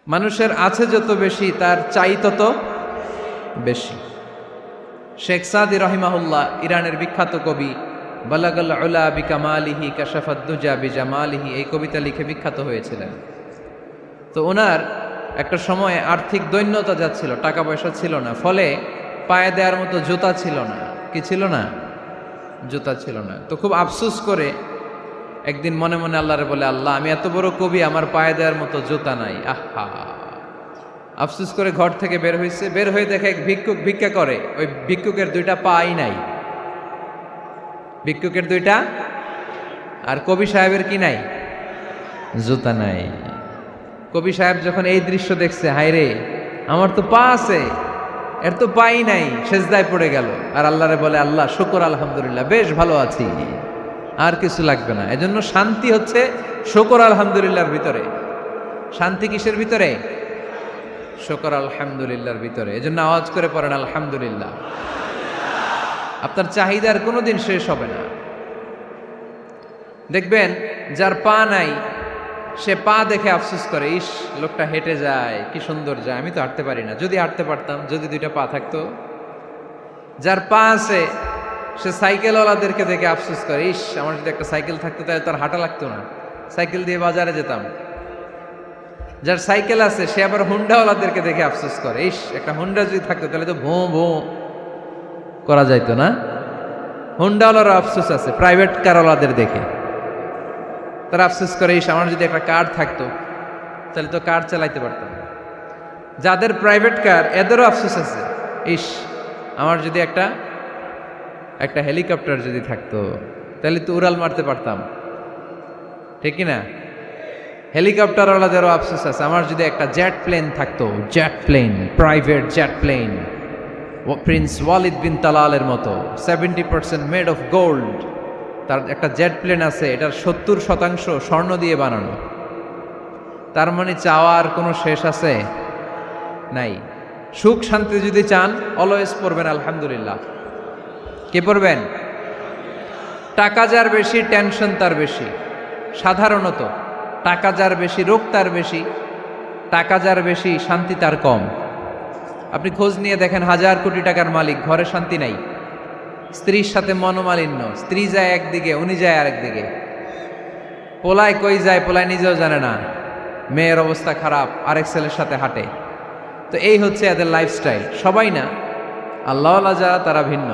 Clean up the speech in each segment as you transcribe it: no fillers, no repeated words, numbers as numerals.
মানুষের আছে যত বেশি তার চাই তত বেশি। শেখ সাদি রহিমাহুল্লাহ, ইরানের বিখ্যাত কবি, বালাগাল উলা বিকামালিহি কাশাফাদ দুজা বিজামালিহি, এই কবিতা লিখে বিখ্যাত হয়েছিলেন। তো ওনার একটা সময়ে আর্থিক দৈন্যতা যাচ্ছিল, টাকা পয়সা ছিল না, ফলে পায়ে দেওয়ার মতো জুতা ছিল না। কি ছিল না? জুতা ছিল না। তো খুব আফসোস করে একদিন মনে মনে আল্লাহরে বলে, আল্লাহ, আমি এত বড় কবি, আমার পায়ে দেওয়ার মতো জুতা নাই। আহা! আফসোস করে ঘর থেকে বের হয়েছে, বের হয়ে দেখে এক ভিক্ষুক ভিক্ষা করে। ওই ভিক্ষুকের দুইটা পাই নাই, ভিক্ষুকের দুইটা, আর কবি সাহেবের কি নাই? জুতা নাই। কবি সাহেব যখন এই দৃশ্য দেখছে, হায় রে, আমার তো পা আছে, এর তো পাই নাই, সেজদায় পড়ে গেল। আর আল্লাহরে বলে, আল্লাহ শুকর, আলহামদুলিল্লাহ, বেশ ভালো আছি, আর কিছু লাগবে না। এজন্য শান্তি হচ্ছে শুকর আলহামদুলিল্লাহর ভিতরে। শান্তি কিসের ভিতরে? শুকর আলহামদুলিল্লাহর ভিতরে। এজন্য আওয়াজ করে পড়েন আলহামদুলিল্লাহ। আপনার চাহিদার কোনোদিন শেষ হবে না। দেখবেন যার পা নাই, সে পা দেখে আফসোস করে, ইস, লোকটা হেঁটে যায়, কি সুন্দর যায়, আমি তো হাঁটতে পারি না, যদি হাঁটতে পারতাম, যদি দুইটা পা থাকতো। যার পা আছে, সে সাইকেলওয়ালাদেরকে দেখে আফসোস করে, ইস, আমার যদি একটা সাইকেল থাকতো তাহলে তার হাঁটা লাগতো না, সাইকেল দিয়ে বাজারে যেতাম। যার সাইকেল আছে, সে আবার হুন্ডাওয়ালাদেরকে দেখে আফসোস করে, ইস, একটা হুন্ডা যদি থাকতো তাহলে তো ভোঁ ভোঁ করা যাইতো না। হুন্ডাওয়ালার আফসোস আছে প্রাইভেট কারওয়ালাদের দেখে, তারা আফসোস করে, ইস, আমার যদি একটা কার থাকতো তাহলে তো কার চালাইতে পারতাম। যাদের প্রাইভেট কার, এদেরও আফসোস আছে, ইস, আমার যদি একটা হেলিকপ্টার যদি থাকতো তাহলে তো উড়াল মারতে পারতাম, ঠিক কিনা? হেলিকপ্টারওয়ালাদেরও আফসোস আছে, আমার যদি একটা জেট প্লেন থাকতো, jet plane, private jet plane, prince Walid bin তালালের মতো 70% মেড অফ গোল্ড, তার একটা জেট প্লেন আছে, এটার 70% স্বর্ণ দিয়ে বানানো। তার মানে চাওয়ার কোনো শেষ আছে? নাই। সুখ শান্তি যদি চান, অলওয়েজ পড়বেন আলহামদুলিল্লাহ। কে পড়বেন? টাকা যার বেশি, টেনশন তার বেশি। সাধারণত টাকা যার বেশি, রোগ তার বেশি। টাকা যার বেশি, শান্তি তার কম। আপনি খোঁজ নিয়ে দেখেন, 1000 কোটি টাকার মালিক, ঘরে শান্তি নাই, স্ত্রীর সাথে মনোমালিন্য, স্ত্রী যায় একদিকে, উনি যায় আরেকদিকে, পোলায় কই যায় পোলায় নিজেও জানে না, মেয়ের অবস্থা খারাপ, আরেক ছেলের সাথে হাঁটে। তো এই হচ্ছে এদের লাইফস্টাইল। সবাই না, আল্লাহওয়ালা যারা তারা ভিন্ন।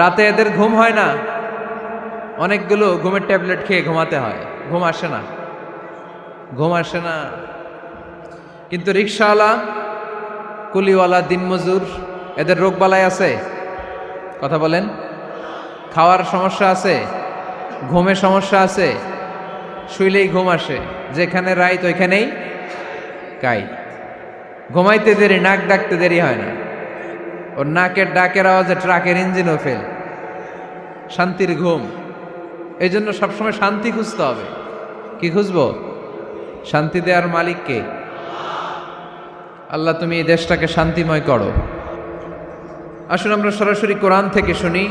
রাতে এদের ঘুম হয় না, অনেকগুলো ঘুমের ট্যাবলেট খেয়ে ঘুমাতে হয়, ঘুম আসে না, ঘুম আসে না। কিন্তু রিক্সাওয়ালা, কুলিওয়ালা, দিনমজুর, এদের রোগবালাই আছে? কথা বলেন। খাওয়ার সমস্যা আছে, ঘুমের সমস্যা আছে, শুইলেই ঘুম আসে, যেখানে রাইত ওইখানেই কাইত। ঘুমাইতে দেরি, নাক ডাকতে দেরি হয় না, ওর নাকের ডাকের আওয়াজে ট্রাকের ইঞ্জিনও ফেল। শান্তির ঘুম। এই জন্য সবসময় শান্তি খুঁজতে হবে। কি খুঁজবো? শান্তি দেওয়ার মালিককে। আল্লাহ, তুমি এই দেশটাকে শান্তিময় করো। আসুন আমরা সরাসরি কোরআন থেকে শুনি,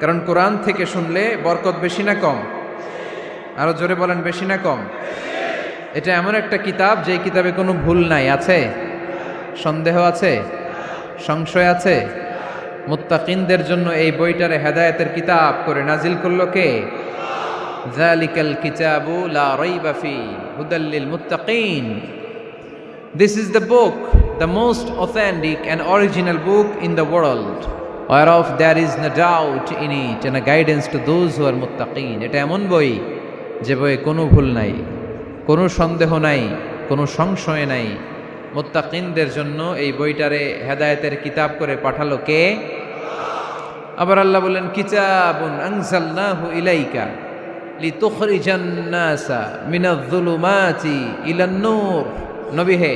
কারণ কোরআন থেকে শুনলে বরকত বেশি না কম? আরো জোরে বলেন, বেশি না কম? এটা এমন একটা কিতাব যে কিতাবে কোনো ভুল নাই। আছে? সন্দেহ আছে? সংশয় আছে? মুত্তাকিনদের জন্য এই বইটারে হেদায়েতের কিতাব করে নাজিল করলো কে? যালিকাল কিতাবু লা রাইবা ফি হুদাল লিল মুত্তাকিন। This is the book, the most authentic and original book in the world, whereof there is no doubt in it, and a guidance to those who are muttaqin. এটা এমন বই যে বইয়ে কোনো ভুল নাই, কোনো সন্দেহ নাই, কোনো সংশয় নাই। মুত্তাকিনদের জন্য এই বইটারে হেদায়েতের কিতাব করে পাঠালো কে? আবার আল্লাহ বলেন, কিতাবুন আনজালনাহু ইলাইকা লিতুখরিজান নাসা মিনাজ-যুলুমাতি ইলান-নূর। নবী হে,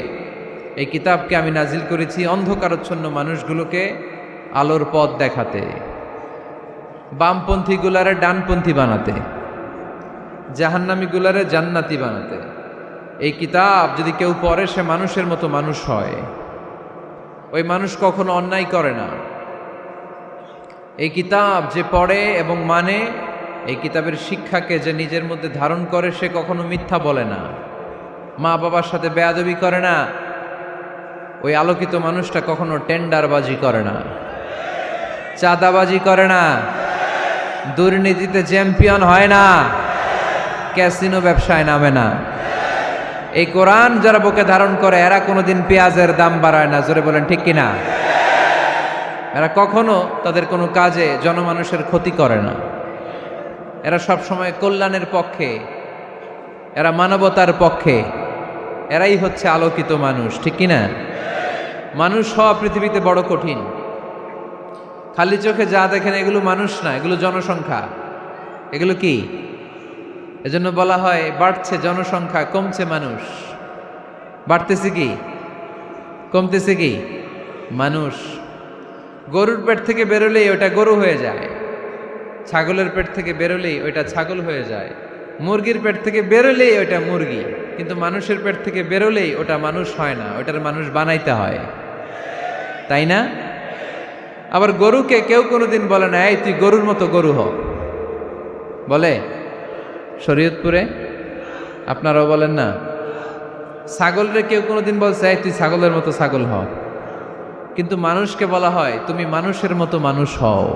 এই কিতাবকে আমি নাজিল করেছি অন্ধকারচ্ছন্ন মানুষগুলোকে আলোর পথ দেখাতে, বামপন্থী গুলারে ডানপন্থী বানাতে, জাহান্নামী গুলারে জান্নাতি বানাতে। এই কিতাব যদি কেউ পড়ে, সে মানুষের মতো মানুষ হয়। ওই মানুষ কখনো অন্যায় করে না। এই কিতাব যে পড়ে এবং মানে, এই কিতাবের শিক্ষাকে যে নিজের মধ্যে ধারণ করে, সে কখনো মিথ্যা বলে না। মা বাবার সাথে বেয়াদবি করে না, ওই আলোকিত মানুষটা কখনো টেন্ডারবাজি করে না, চাঁদাবাজি করে না, দুর্নীতিতে চ্যাম্পিয়ন হয় না, ক্যাসিনো ব্যবসায় নামে না। এই কোরআন যারা বুকে ধারণ করে এরা কোনোদিন পেঁয়াজের দাম বাড়ায় না। জোরে বলেন ঠিক কিনা? এরা কখনো তাদের কোনো কাজে জনমানুষের ক্ষতি করে না। এরা সব সময় কল্যাণের পক্ষে, এরা মানবতার পক্ষে। এরাই হচ্ছে আলোকিত মানুষ, ঠিক কিনা? মানুষ হওয়া পৃথিবীতে বড় কঠিন। খালি চোখে যা দেখেন এগুলো মানুষ না, এগুলো জনসংখ্যা। এগুলো কি? এজন্য বলা হয় বাড়ছে জনসংখ্যা, কমছে মানুষ। বাড়তেছে কি, কমতেছে কি? মানুষ। গরুর পেট থেকে বেরোলেই ওটা গরু হয়ে যায়, ছাগলের পেট থেকে বেরোলেই ওইটা ছাগল হয়ে যায়, মুরগির পেট থেকে বেরোলেই ওইটা মুরগি। কিন্তু মানুষের পেট থেকে বেরোলেই ওটা মানুষ হয় না, ওটার মানুষ বানাইতে হয়, তাই না? আবার গরুকে কেউ কোনোদিন বলে না এই তুই গরুর মতো গরু হ, বলে? শরীয়তপুরে আপনারাও বলেন না? ছাগলরে কেউ কোনোদিন বলছে এই তুই ছাগলের মতো ছাগল হ, কিন্তু মানুষকে বলা হয় তুমি মানুষের মতো মানুষ হও।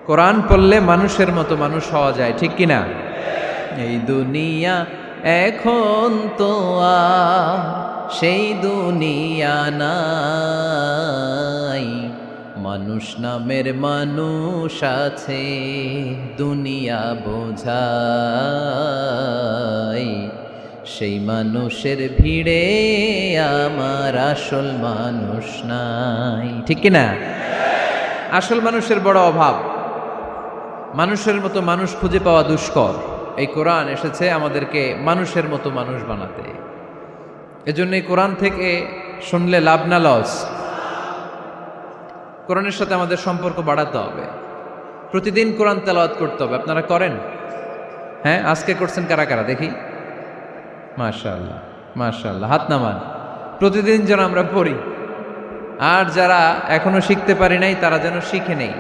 কোরআন পড়লে মানুষের মতো মানুষ হওয়া যায়, ঠিক কিনা? এই দুনিয়া এখন তো আর সেই দুনিয়া নাই, মানুষ নামের মানুষ আছে দুনিয়া বোঝাই, সেই মানুষের ভিড়ে আমার আসল মানুষ নাই, ঠিক কিনা? আসল মানুষের বড় অভাব, মানুষের মতো মানুষ খুঁজে পাওয়া দুষ্কর। এই কোরআন এসেছে আমাদেরকে মানুষের মতো মানুষ বানাতে। এজন্য এই কোরআন থেকে শুনলে লাভ না লস? কোরআনের সাথে আমাদের সম্পর্ক বাড়াতে হবে, প্রতিদিন কোরআন তেলাওয়াত করতে হবে। আপনারা করেন? হ্যাঁ, আজকে করছেন কারা কারা দেখি? মাশাআল্লাহ, মাশাআল্লাহ, হাত নামান। প্রতিদিন যেন আমরা পড়ি, আর যারা এখনো শিখতে পারি নাই তারা যেন শিখে নেই।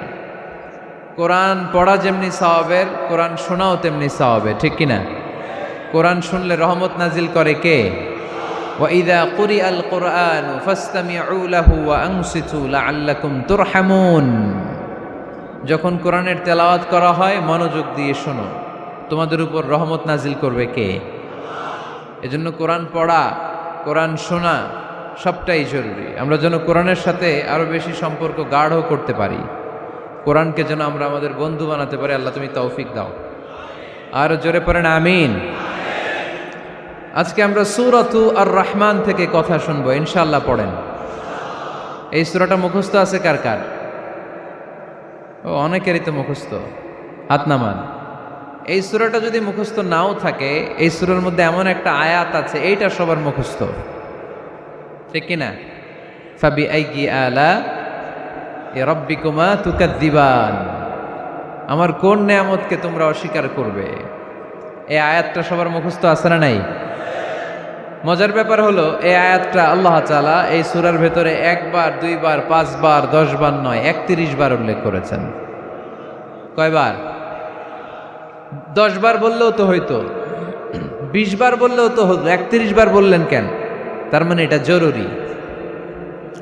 কোরআন পড়া যেমনি সওয়াবের, কোরআন শোনাও তেমনি সওয়াবের, ঠিক কিনা? কোরআন শুনলে রহমত নাজিল করে কে? وَإِذَا قُرِئَ الْقُرْآنُ فَاسْتَمِعُوا لَهُ وَأَنصِتُوا لَعَلَّكُمْ تُرْحَمُونَ। যখন কোরআনের তেলাওয়াত করা হয় মনোযোগ দিয়ে শোনো, তোমাদের উপর রহমত নাজিল করবে কে? এজন্য কোরআন পড়া, কোরআন শোনা সবটাই জরুরি। আমরা যেন কোরআনের সাথে আরো বেশি সম্পর্ক গাঢ় করতে পারি, কোরআনকে যেন আমরা আমাদের বন্ধু বানাতে পারি। আল্লাহ তুমি তৌফিক দাও। আর জোরে পড়েন আমিন। আজকে আমরা সূরাতু আর রহমান থেকে কথা শুনবো ইনশাআল্লাহ। পড়েন। এই সূরাটা মুখস্থ আছে কার কার? ও, অনেকেরই তো মুখস্থ, হাত নামান। এই সূরাটা যদি মুখস্থ নাও থাকে, এই সূরার মধ্যে এমন একটা আয়াত আছে এইটা সবার মুখস্থ, ঠিক কিনা? ফাবিআইয়ি আলা রাব্বিকুমা তুকাদ্দিবান, আমার কোন নেয়ামতকে তোমরা অস্বীকার করবে? এই আয়াতটা সবার মুখস্থ আছে না নাই? মজার ব্যাপার হলো এই আয়াতটা আল্লাহ তাআলা এই সূরার ভেতরে একবার, দুইবার, 5 বার, 10 বার নয়, 31 বার উল্লেখ করেছেন। কয়বার? 10 বার বললেও তো হইতো, 20 বার বললেও তো হতো, 31 বার বললেন কেন? তার মানে এটা জরুরি,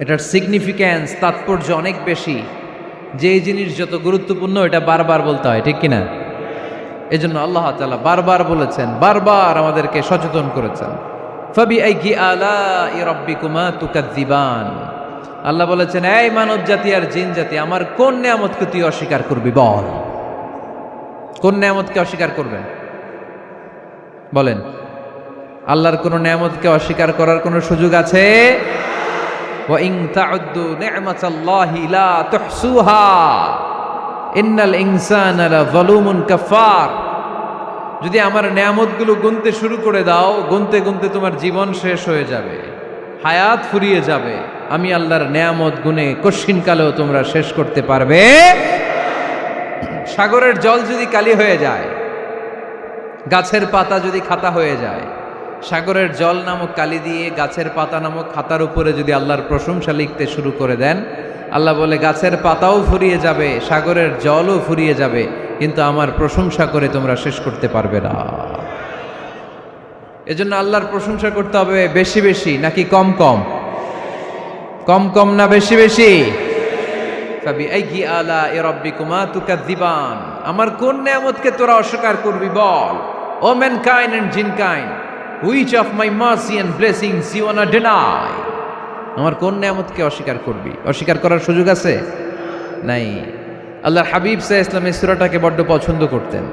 এটার সিগনিফিক্যান্স, তাৎপর্য অনেক বেশি। যেই জিনিস যত গুরুত্বপূর্ণ এটা বারবার বলতে হয়, ঠিক কিনা? এজন্য আল্লাহ তাআলা বারবার বলেছেন, বারবার আমাদেরকে সচেতন করেছেন। ফাবিআইয়ি আলাই রাব্বিকুমা তুকাদ্দিবান, আল্লাহ বলেছেন এই মানব জাতি আর জিন জাতি আমার কোন নেয়ামতকে তুই অস্বীকার করবি? বল, কোন নেয়ামতকে অস্বীকার করবেন? বলেন। আল্লাহর কোন নেয়ামতকে অস্বীকার করার কোন সুযোগ আছে? ওয়া ইন তাউদ্দু নি'মাতাল্লাহি লা তুহসুহা ইন্নাল ইনসানা লাযালুমুন কাফার। যদি আমার নেয়ামতগুলো গুনতে শুরু করে দাও, গুনতে গুনতে তোমার জীবন শেষ হয়ে যাবে, হায়াত ফুরিয়ে যাবে। আমি আল্লাহর নেয়ামত গুনে কশিনকালেও তোমরা শেষ করতে পারবে। সাগরের জল যদি কালি হয়ে যায়, গাছের পাতা যদি খাতা হয়ে যায়, সাগরের জল নামক কালি দিয়ে গাছের পাতা নামক খাতার উপরে যদি আল্লাহর প্রশংসা লিখতে শুরু করে দেন, আল্লাহ বলে গাছের পাতাও ফুরিয়ে যাবে, সাগরের জলও ফুরিয়ে যাবে, কিন্তু আমার প্রশংসা করে তোমরা শেষ করতে পারবে না। এজন্য আল্লাহর প্রশংসা করতে হবে বেশি বেশি নাকি কম কম? কম কম না বেশি বেশি? ফাবিআইয়ি আলাኢ রাব্বিকুমা তুকাযযিবান, আমার কোন নিয়ামতকে তোরা অস্বীকার করবি বল। O mankind and jinnkind, which of my mercy and blessings you want to deny? আমার কোন নিয়ামতকে অস্বীকার করবি? অস্বীকার করার সুযোগ আছে? নাই। আল্লাহর হাবিব সাল্লাল্লাহু আলাইহি ওয়াসাল্লাম এই সূরাটাকে বড্ড পছন্দ করতেন।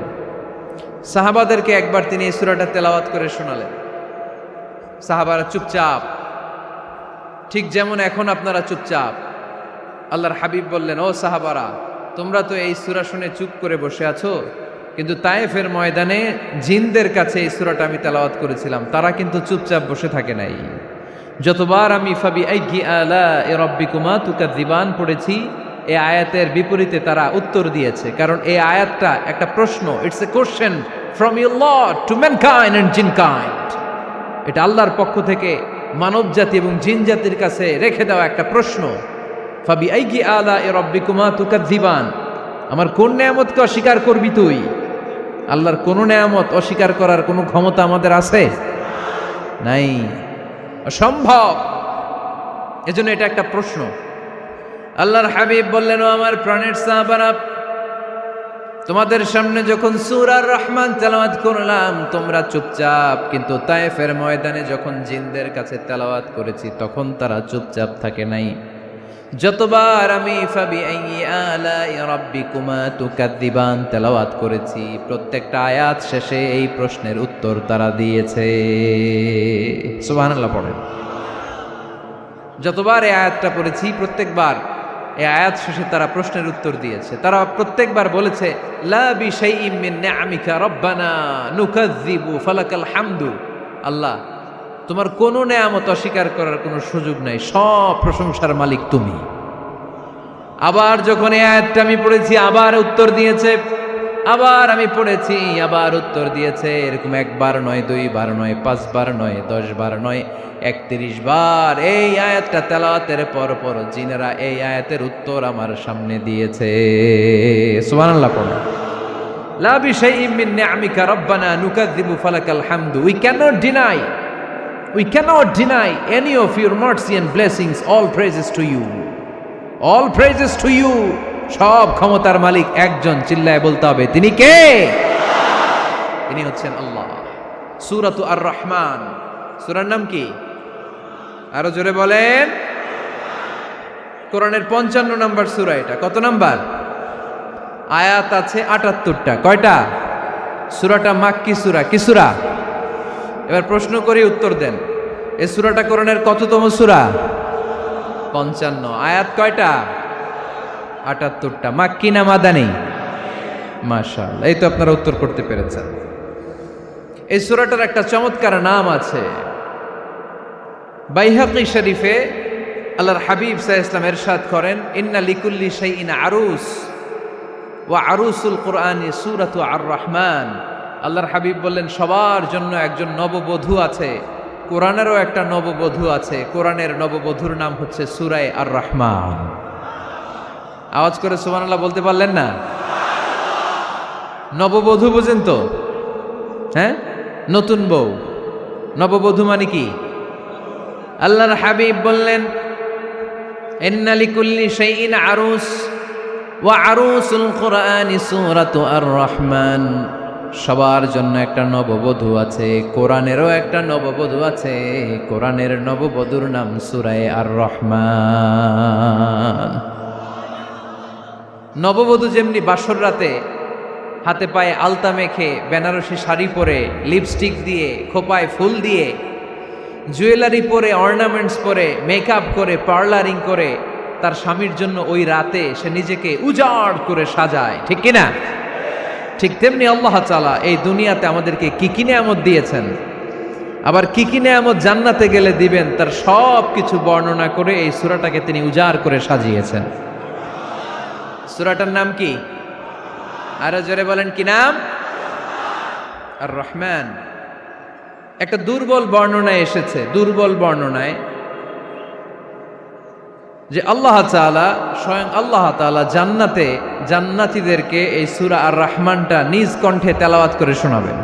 সাহাবাদেরকে একবার তিনি এই সূরাটা তেলাওয়াত করে শোনালেন। সাহাবারা চুপচাপ, ঠিক যেমন এখন আপনারা চুপচাপ। আল্লাহর হাবিব বললেন, ও সাহাবারা, তোমরা তো এই সূরা শুনে চুপ করে বসে আছো, কিন্তু তায়েফের ময়দানে জিনদের কাছে এই সূরাটা আমি তেলাওয়াত করেছিলাম, তারা কিন্তু চুপচাপ বসে থাকে নাই। যতবার আমি ফাবিআইয়ি আলাኢ রাব্বিকুমা তুকাযযিবান পড়েছি, এই আয়াতের বিপরীতে তারা উত্তর দিয়েছে, কারণ এই আয়াতটা একটা প্রশ্ন। It's a question from your lord to mankind and jinnkind. এটা আল্লাহর পক্ষ থেকে মানব জাতি এবং জিন জাতির কাছে রেখে দেওয়া একটা প্রশ্ন। ফাবিআইয়ি আলাኢ রাব্বিকুমা তুকাযযিবান, আমার কোন নিয়ামতকে অস্বীকার করবি তুই? আল্লাহর কোন নিয়ামত অস্বীকার করার কোনো ক্ষমতা আমাদের আছে? নাই, অসম্ভব। এজন্য এটা একটা প্রশ্ন। আল্লাহর হাবিব বললেন, ও আমার প্রাণের সাহাবারা, তোমাদের সামনে যখন সূরা আর রহমান তেলাওয়াত করলাম তোমরা চুপচাপ, কিন্তু তায়েফের ময়দানে যখন জিনদের কাছে তেলাওয়াত করেছি তখন তারা চুপচাপ থাকে নাই। যতবার আমি ফাবিআইয়ি আলাኢ রাব্বিকুমা তুকাযযিবান তেলাওয়াত করেছি, প্রত্যেকটা আয়াত শেষে এই প্রশ্নের উত্তর তারা দিয়েছে। সুবহানাল্লাহ পড়েন। যতবার এই আয়াতটা পড়েছি প্রত্যেকবার এই আয়াত শেষে তারা প্রশ্নের উত্তর দিয়েছে। তারা প্রত্যেকবার বলেছে, লা বিশাইইম মিন নিআমিকা রাব্বানা নুকাযযিবু ফালাকাল হামদু। আল্লাহ, তোমার কোনো নেয়ামত অস্বীকার করার কোনো সুযোগ নাই, সব প্রশংসার মালিক তুমি। আবার যখন এই আয়াতটা আমি পড়েছি আবার উত্তর দিয়েছে, আবার আমি পড়েছি আবার উত্তর দিয়েছে। এরকম একবার নয়, দুইবার নয়, 5 বার নয়, 10 বার নয়, 31 বার এই আয়াতটা তেলাওয়াতের পর পর জিনেরা এই আয়াতের উত্তর আমার সামনে দিয়েছে। সুবহানাল্লাহ পড়ো। লা বিশাইইম মিন নিআমিকা রাব্বানা নুকাযযিবু ফালাকাল হামদু। We cannot deny any of your mercy and blessings. All praises to you. All praises to you. সব ক্ষমতার মালিক একজন, চিল্লায় বলতে হবে, তিনি কে? তিনি হচ্ছেন আল্লাহ। সূরাতু আর রহমান, সূরার নাম কি? আরো জোরে বলেন। কোরআনের 55 নম্বর সূরা এটা। কত নাম্বার? আয়াত আছে 78টা। কয়টা? সূরাটা মাক্কি সূরা। কি সূরা? এবার প্রশ্ন করি, উত্তর দেন। এই সূরাটা কোরআনের কততম সূরা? 55। আয়াত কয়টা? 78টা। মাক্কি না মাদানী? মাশাআল্লাহ, এই তো আপনারা উত্তর করতে পেরেছেন। এই সূরাটার একটা চমৎকার নাম আছে। বাইহাকি শরীফে আল্লাহর হাবিব সাল্লাল্লাহু আলাইহি ওয়াসাল্লাম ইরশাদ করেন, ইন্না লিকুল্লি শাইইন আরুস ওয়া আরুসুল কুরআনি সূরাতু আর রহমান। আল্লাহর হাবিব বললেন, সবার জন্য একজন নববধূ আছে, কোরআনেরও একটা নববধূ আছে। কোরআনের নববধূর নাম হচ্ছে সূরায়ে আর রহমান। আওয়াজ করে সুবহানাল্লাহ বলতে পারলেন না? নববধূ বুঝেন তো? হ্যাঁ, নতুন বউ। নববধূ মানে কি? আল্লাহর হাবিব বললেন, ইন্না লিকুল্লি শাইইন আরুস ওয়া আরুসুল কুরআনি সূরাতু আর রহমান। সবার জন্য একটা নববধূ আছে, কোরআনেরও একটা নববধূ আছে। কোরআনের নববধূর নাম সূরায়ে আর রহমান। নববধূ যেমনি বাসর রাতে হাতে পায়ে আলতা মেখে, বেনারসি শাড়ি পরে, লিপস্টিক দিয়ে, খোপায় ফুল দিয়ে, জুয়েলারি পরে, অর্নামেন্টস পরে, মেকআপ করে, পার্লারিং করে তার স্বামীর জন্য ওই রাতে সে নিজেকে উজাড় করে সাজায়, ঠিক কিনা? ঠিক তেমনি আল্লাহ তাআলা এই দুনিয়াতে আমাদেরকে কি কি নিয়ামত দিয়েছেন, আবার কি কি নিয়ামত জান্নাতে গেলে দিবেন, তার সব কিছু বর্ণনা করে এই সূরাটাকে তিনি উজাড় করে সাজিয়েছেন। সূরাটার নাম কি? আরো জোরে বলেন, কি নাম? আর রহমান। একটা দুর্বল বর্ণনায় এসেছে, দুর্বল বর্ণনায়, যে আল্লাহ তাআলা, স্বয়ং আল্লাহ তাআলা জান্নাতে জান্নাতীদেরকে এই সূরা আর রহমানটা নিজ কণ্ঠে তেলাওয়াত করে শোনাবেন।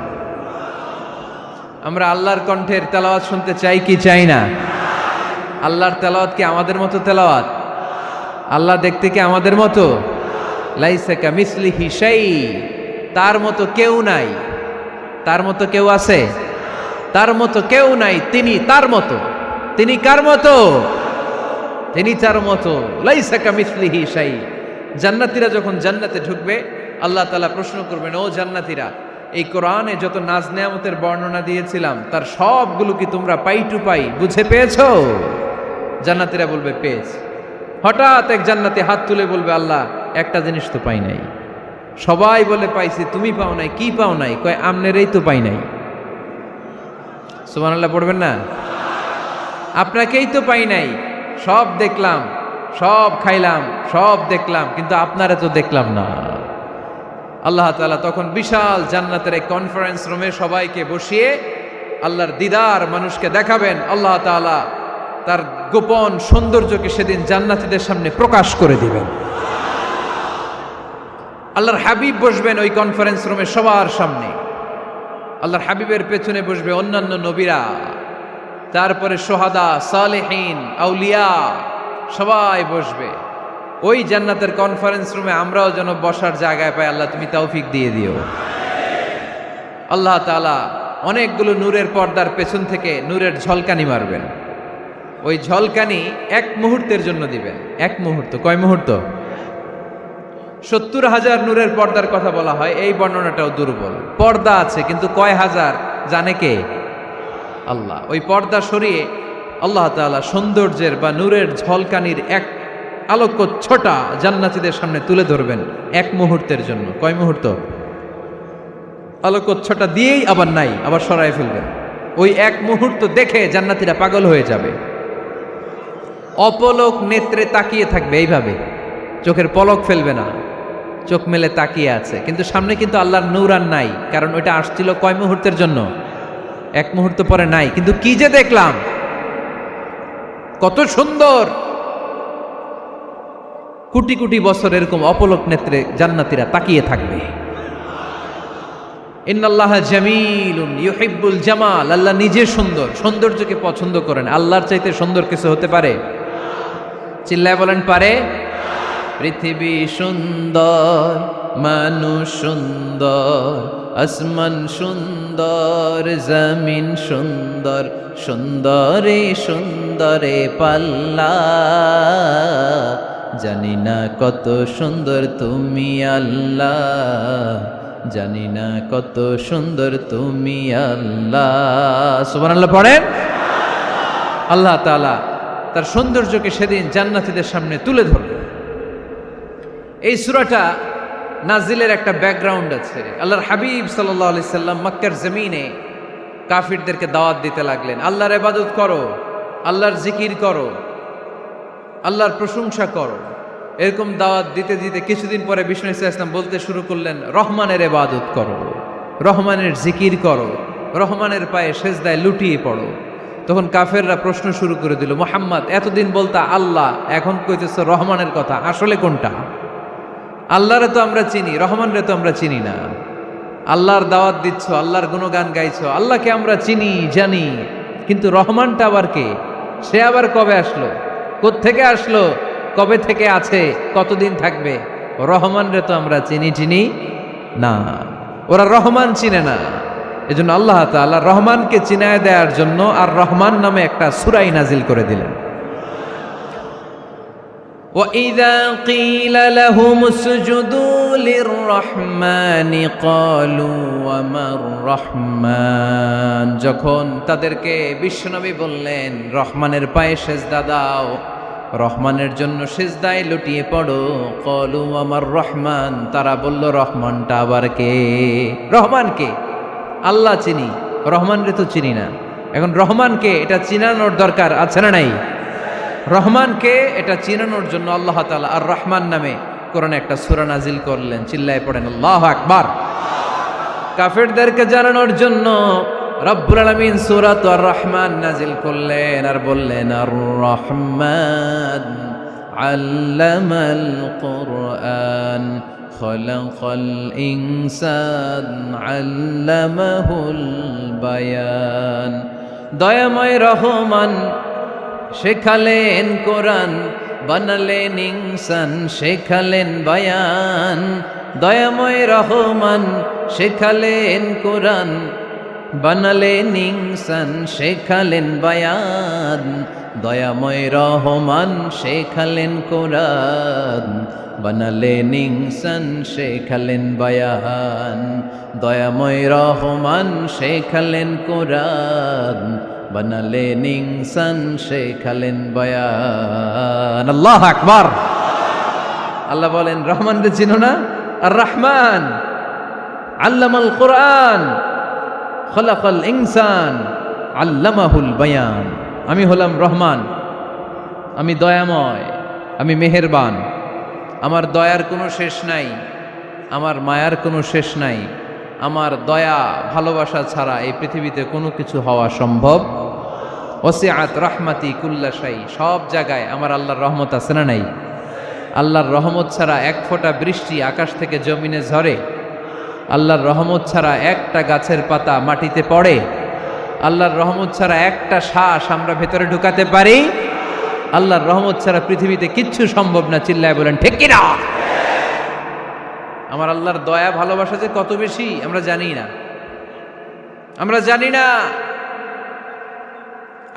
আমরা আল্লাহর কণ্ঠের তেলাওয়াত শুনতে চাই কি চাই না? আল্লাহর তেলাওয়াত কি আমাদের মতো তেলাওয়াত? আল্লাহ দেখতে কি আমাদের মতো? লাইসা কামিসলিহি শাই, তার মতো কেউ নাই। তার মতো কেউ আছে? তার মতো কেউ নাই। তিনি তার মতো। তিনি কার মতো? তিনি তার মতো। লাইসা কামিসলিহি শাই। জান্নাতীরা যখন জান্নাতে ঢুকবে, আল্লাহ তাআলা প্রশ্ন করবেন, ও জান্নাতীরা, এই কোরআনে যত নাজ নেয়ামতের বর্ণনা দিয়েছিলাম তার সবগুলো কি তোমরা পাই টু পাই বুঝে পেয়েছো? জান্নাতীরা বলবে পেয়েছি। হঠাৎ এক জান্নাতি হাত তুলে বলবে, আল্লাহ একটা জিনিস তো পাই নাই। সবাই বলে পাইছি, তুমি পাও নাই। কি পাও নাই? কয় আমনেরই তো পাই নাই। সুবহানাল্লাহ পড়বেন না? আপনাকেই তো পাই নাই। সব দেখলাম, সব খাইলাম, সব দেখলাম, কিন্তু আপনারা তো দেখলাম না। আল্লাহ তাআলা তখন বিশাল জান্নাতের এক কনফারেন্স রুমে সবাইকে বসিয়ে আল্লাহর দিদার মানুষকে দেখাবেন। আল্লাহ তাআলা তার গোপন সৌন্দর্যকে সেদিন জান্নাতীদের সামনে প্রকাশ করে দিবেন। আল্লাহর হাবিব বসবেন ওই কনফারেন্স রুমে সবার সামনে। আল্লাহর হাবিবের পেছনে বসবে অন্যান্য নবীরা, তারপরে সোহাদা, সালেহীন, আউলিয়া সবাই বসবে। ওই জান্নাতের কনফারেন্স রুমে আমরাও যেন বসার জায়গায় পাই। আল্লাহ তুমি তৌফিক দিয়ে দিও। আল্লাহ তাআলা অনেকগুলো নূরের পর্দার পেছন থেকে নূরের ঝলকানি মারবেন। ওই ঝলকানি এক মুহূর্তের জন্য দিবেন। এক মুহূর্ত। কয় মুহূর্ত? 70,000 নূরের পর্দার কথা বলা হয়, এই বর্ণনাটাও দুর্বল। পর্দা আছে কিন্তু কয় হাজার জানে কে? আল্লাহ। ওই পর্দা সরিয়ে আল্লাহ তাআলা সৌন্দর্যের বা নূরের ঝলকানির এক আলোকচ্ছটা জান্নাতীদের সামনে তুলে ধরবেন এক মুহূর্তের জন্য। কয় মুহূর্ত? আলোকচ্ছটা দিয়েই আবার নাই, আবার সরায় ফেলবেন। ওই এক মুহূর্ত দেখে জান্নাতীরা পাগল হয়ে যাবে, অপলক নেত্রে তাকিয়ে থাকবে। এইভাবে চোখের পলক ফেলবে না, চোখ মেলে তাকিয়ে আছে। কিন্তু সামনে কিন্তু আল্লাহর নূর আর নাই, কারণ ওইটা আসছিল কয় মুহূর্তের জন্য? এক মুহূর্ত পরে নাই। কিন্তু কি যে দেখলাম, কত সুন্দর! কোটি কোটি বছর এরকম অপলক নেত্রে জান্নাতীরা তাকিয়ে থাকবে। ইন্নাল্লাহা জামিলুন ইউহিব্বুল জামাল। আল্লাহ নিজে সুন্দর, সৌন্দর্যকে পছন্দ করেন। আল্লাহর চাইতে সুন্দর কিছু হতে পারে? চিল্লায় বলেন পারে? পৃথিবী সুন্দর, মানুষ সুন্দর, আসমান সুন্দর, জমিন সুন্দর, সুন্দরে সুন্দরে পাল্লা। জানি না কত সুন্দর তুমি আল্লাহ, জানি না কত সুন্দর তুমি আল্লাহ। সুবহানাল্লাহ পড়েন। আল্লাহ তাআলা তার সৌন্দর্যকে সেদিন জান্নাতীদের সামনে তুলে ধরবে। এই সূরাটা নাজিলের একটা ব্যাকগ্রাউন্ড আছে। আল্লাহর হাবিব সাল্লাল্লাহু আলাইহি সাল্লাম মক্কার জমিনে কাফিরদেরকে দাওয়াত দিতে লাগলেন, আল্লাহর ইবাদত করো, আল্লাহর জিকির করো, আল্লাহর প্রশংসা করো। এরকম দাওয়াত দিতে দিতে কিছুদিন পরে বিষ্ণু ইসলাম বলতে শুরু করলেন, রহমানের ইবাদত করো, রহমানের জিকির করো, রহমানের পায়ে সেজদায় লুটিয়ে পড়ো। তখন কাফেররা প্রশ্ন শুরু করে দিল, মুহাম্মদ এতদিন বলতা আল্লাহ, এখন কইতেছো রহমানের কথা, আসলে কোনটা? আল্লাহরে তো আমরা চিনি, রহমানরে তো আমরা চিনি না। আল্লাহর দাওয়াত দিচ্ছ, আল্লাহর গুণগান গাইছো, আল্লাহকে আমরা চিনি জানি, কিন্তু রহমানটা আবার কে? সে আবার কবে আসলো, কোত্থেকে আসলো, কবে থেকে আছে, কতদিন থাকবে? রহমানরে তো আমরা চিনি না। ওরা রহমান চিনে না। এজন্য আল্লাহ তাআলা রহমানকে চিনায় দেওয়ার জন্য আর রহমান নামে একটা সূরা নাজিল করে দিলেন। وَإِذَا قِيلَ لَهُمُ اسْجُدُوا لِلرَّحْمَنِ قَالُوا وَمَا الرَّحْمَنُ। যখন তাদেরকে বিশ্বনবী বললেন রহমানের পায়ে সেজদা দাও, রহমানের জন্য সেজদায় লুটিয়ে পড়ো, ক্বালু আমার রহমান, তারা বলল রহমানটা আবার কে? রহমান কে? আল্লাহ চিনি, রহমানরে তো চিনি না। এখন রহমানকে এটা চিনানোর দরকার আছে না নাই? রহমানকে এটা চিনানোর জন্য আল্লাহ তাআলা আর রহমান নামে কোরআনে একটা সূরা নাজিল করলেন। চিল্লায় পড়েন আল্লাহু আকবার। কাফেরদেরকে জানানোর জন্য রব্বুল আলামিন সূরাত আর রহমান নাজিল করলেন আর বললেন, আর রহমান আল্লামাল কুরআন খলাকাল ইনসান আল্লামাহুল বায়ান। দয়াময় রহমান শেখালেন কোরআন, বানালেন ইনসান শেখালেন বায়ান। দয়াময় রহমান শেখালেন কোরআন, বানালেন ইনসান শেখালেন বায়ান। দয়াময় রহমান শেখালেন কোরআন, বানালেন ইনসান শেখালেন বায়ান। দয়াময় রহমান শেখালেন কোরআন, বানালেন ইনসান শেখালেন বায়ান। আল্লাহু আকবার। আল্লাহ বলেন রহমান রে চিনো না? আর রহমান আল্লামাল কোরআন খলাকাল ইনসান আল্লামাহুল বায়ান। আমি হলাম রহমান, আমি দয়াময়, আমি মেহেরবান। আমার দয়ার কোনো শেষ নাই, আমার মায়ার কোনো শেষ নাই। আমার দয়া ভালোবাসা ছাড়া এই পৃথিবীতে কোনো কিছু হওয়া সম্ভব। ওসিআত রাহমাতি কুল্লা শাই। সব জায়গায় আমার আল্লাহর রহমত আছে না নাই? আল্লাহর রহমত ছাড়া এক ফোঁটা বৃষ্টি আকাশ থেকে জমিনে ঝরে? আল্লাহর রহমত ছাড়া একটা গাছের পাতা মাটিতে পড়ে? আল্লাহর রহমত ছাড়া একটা শ্বাস আমরা ভেতরে ঢুকাতে পারি? আল্লাহর রহমত ছাড়া পৃথিবীতে কিচ্ছু সম্ভব না। চিল্লায় বলেন ঠিক কি না? আমার আল্লাহর দয়া ভালোবাসা যে কত বেশি আমরা জানি না, আমরা জানি না।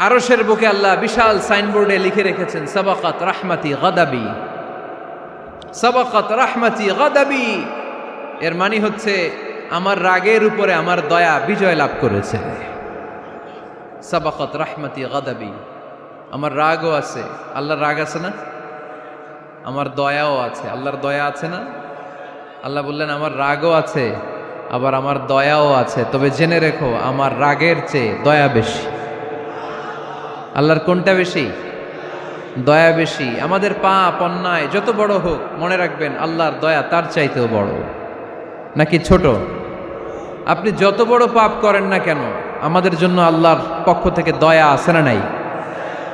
আরশের বুকে আল্লাহ বিশাল সাইনবোর্ডে লিখে রেখেছেন সাবাকাত রাহমাতি গাদাবি, সাবাকাত রাহমাতি গাদাবি। এর মানে হচ্ছে আমার রাগের উপরে আমার দয়া বিজয় লাভ করেছে। সাবাকাত রাহমাতি গাদাবি। আমার রাগও আছে, আল্লাহর রাগ আছে না? আমার দয়াও আছে, আল্লাহর দয়া আছে না? আল্লাহ বললেন আমার রাগও আছে, আবার আমার দয়াও আছে। তবে জেনে রেখো আমার রাগের চেয়ে দয়া বেশি। আল্লাহর কোনটা বেশি? দয়া বেশি। আমাদের পাপ অন্যায় যত বড় হোক, মনে রাখবেন আল্লাহর দয়া তার চাইতেও বড়। নাকি ছোট? আপনি যত বড় পাপ করেন না কেন, আমাদের জন্য আল্লাহর পক্ষ থেকে দয়া আছে না নাই?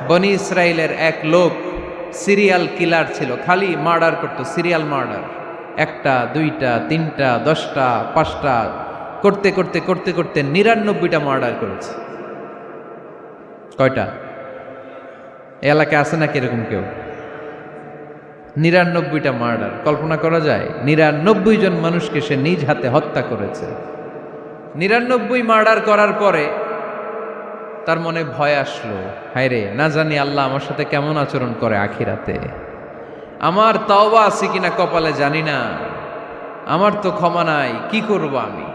বনি ইসরাইলের এক লোক সিরিয়াল কিলার ছিল, খালি মার্ডার করতো, সিরিয়াল মার্ডার। একটা, দুইটা, তিনটা, 10টা, 5টা করতে করতে করতে করতে 99টা মার্ডার করেছে। কয়টা? এলাকায় আছে নাকি এরকম কেউ? 99টা মার্ডার। কল্পনা করা যায়? 99 জন মানুষকে সে নিজ হাতে হত্যা করেছে। 99 মার্ডার করার পরে তার মনে ভয় আসলো, হায়রে না জানি আল্লাহ আমার সাথে কেমন আচরণ করে আখিরাতে। আমার তওবা আছে কিনা কপালে জানি না, আমার তো ক্ষমা নাই, কি করব আমি?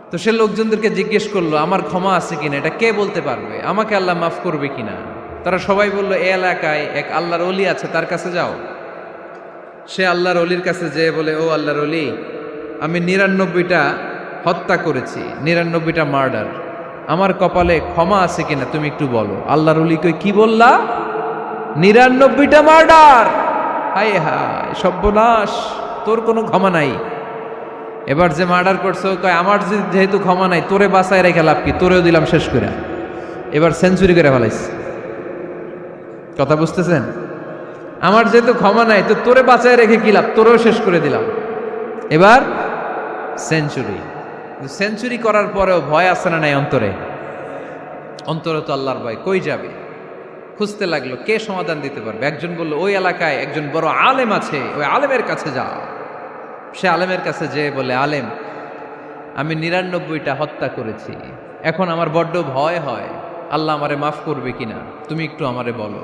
তো সে লোকজনদেরকে জিজ্ঞেস করলো আমার ক্ষমা আছে কিনা, এটা কে বলতে পারবে? আমাকে আল্লাহ মাফ করবে কিনা? তারা সবাই বলল এই এলাকায় এক আল্লাহর ওলি আছে, তার কাছে যাও। সে আল্লাহর ওলির কাছে যেয়ে বলে, ও আল্লাহর ওলি, আমি 99টা হত্যা করেছি, 99টা মার্ডার, আমার কপালে ক্ষমা আছে কিনা তুমি একটু বলো। আল্লাহর ওলি কই, কি বললা? 99টা মার্ডার? হায় হায় সর্বনাশ, তোর কোনো ক্ষমা নাই। এবার যে মার্ডার করছো কয় আমার যেহেতু ক্ষমা নাই, তোরে বাঁচায় রেখে লাভ কি, তোরেও দিলাম শেষ করে। এবার সেঞ্চুরি করে ফেলাইছে। কথা বুঝতেছেন? আমার যেহেতু ক্ষমা নাই, তো তোরে বাঁচায় রেখে কি লাভ, তোরেও শেষ করে দিলাম। এবার সেঞ্চুরি। সেঞ্চুরি করার পরেও ভয় আসে না নাই অন্তরে? অন্তরে তো আল্লাহর ভয়, কই যাবে? খুঁজতে লাগলো কে সমাধান দিতে পারবে। একজন বলল ওই এলাকায় একজন বড় আলেম আছে, ওই আলেমের কাছে যাও। সে আলেমের কাছে যেয়ে বলে, আলেম, আমি 99টা হত্যা করেছি, এখন আমার বড্ড ভয় হয়, আল্লাহ আমারে মাফ করবে কিনা, তুমি একটু আমারে বলো।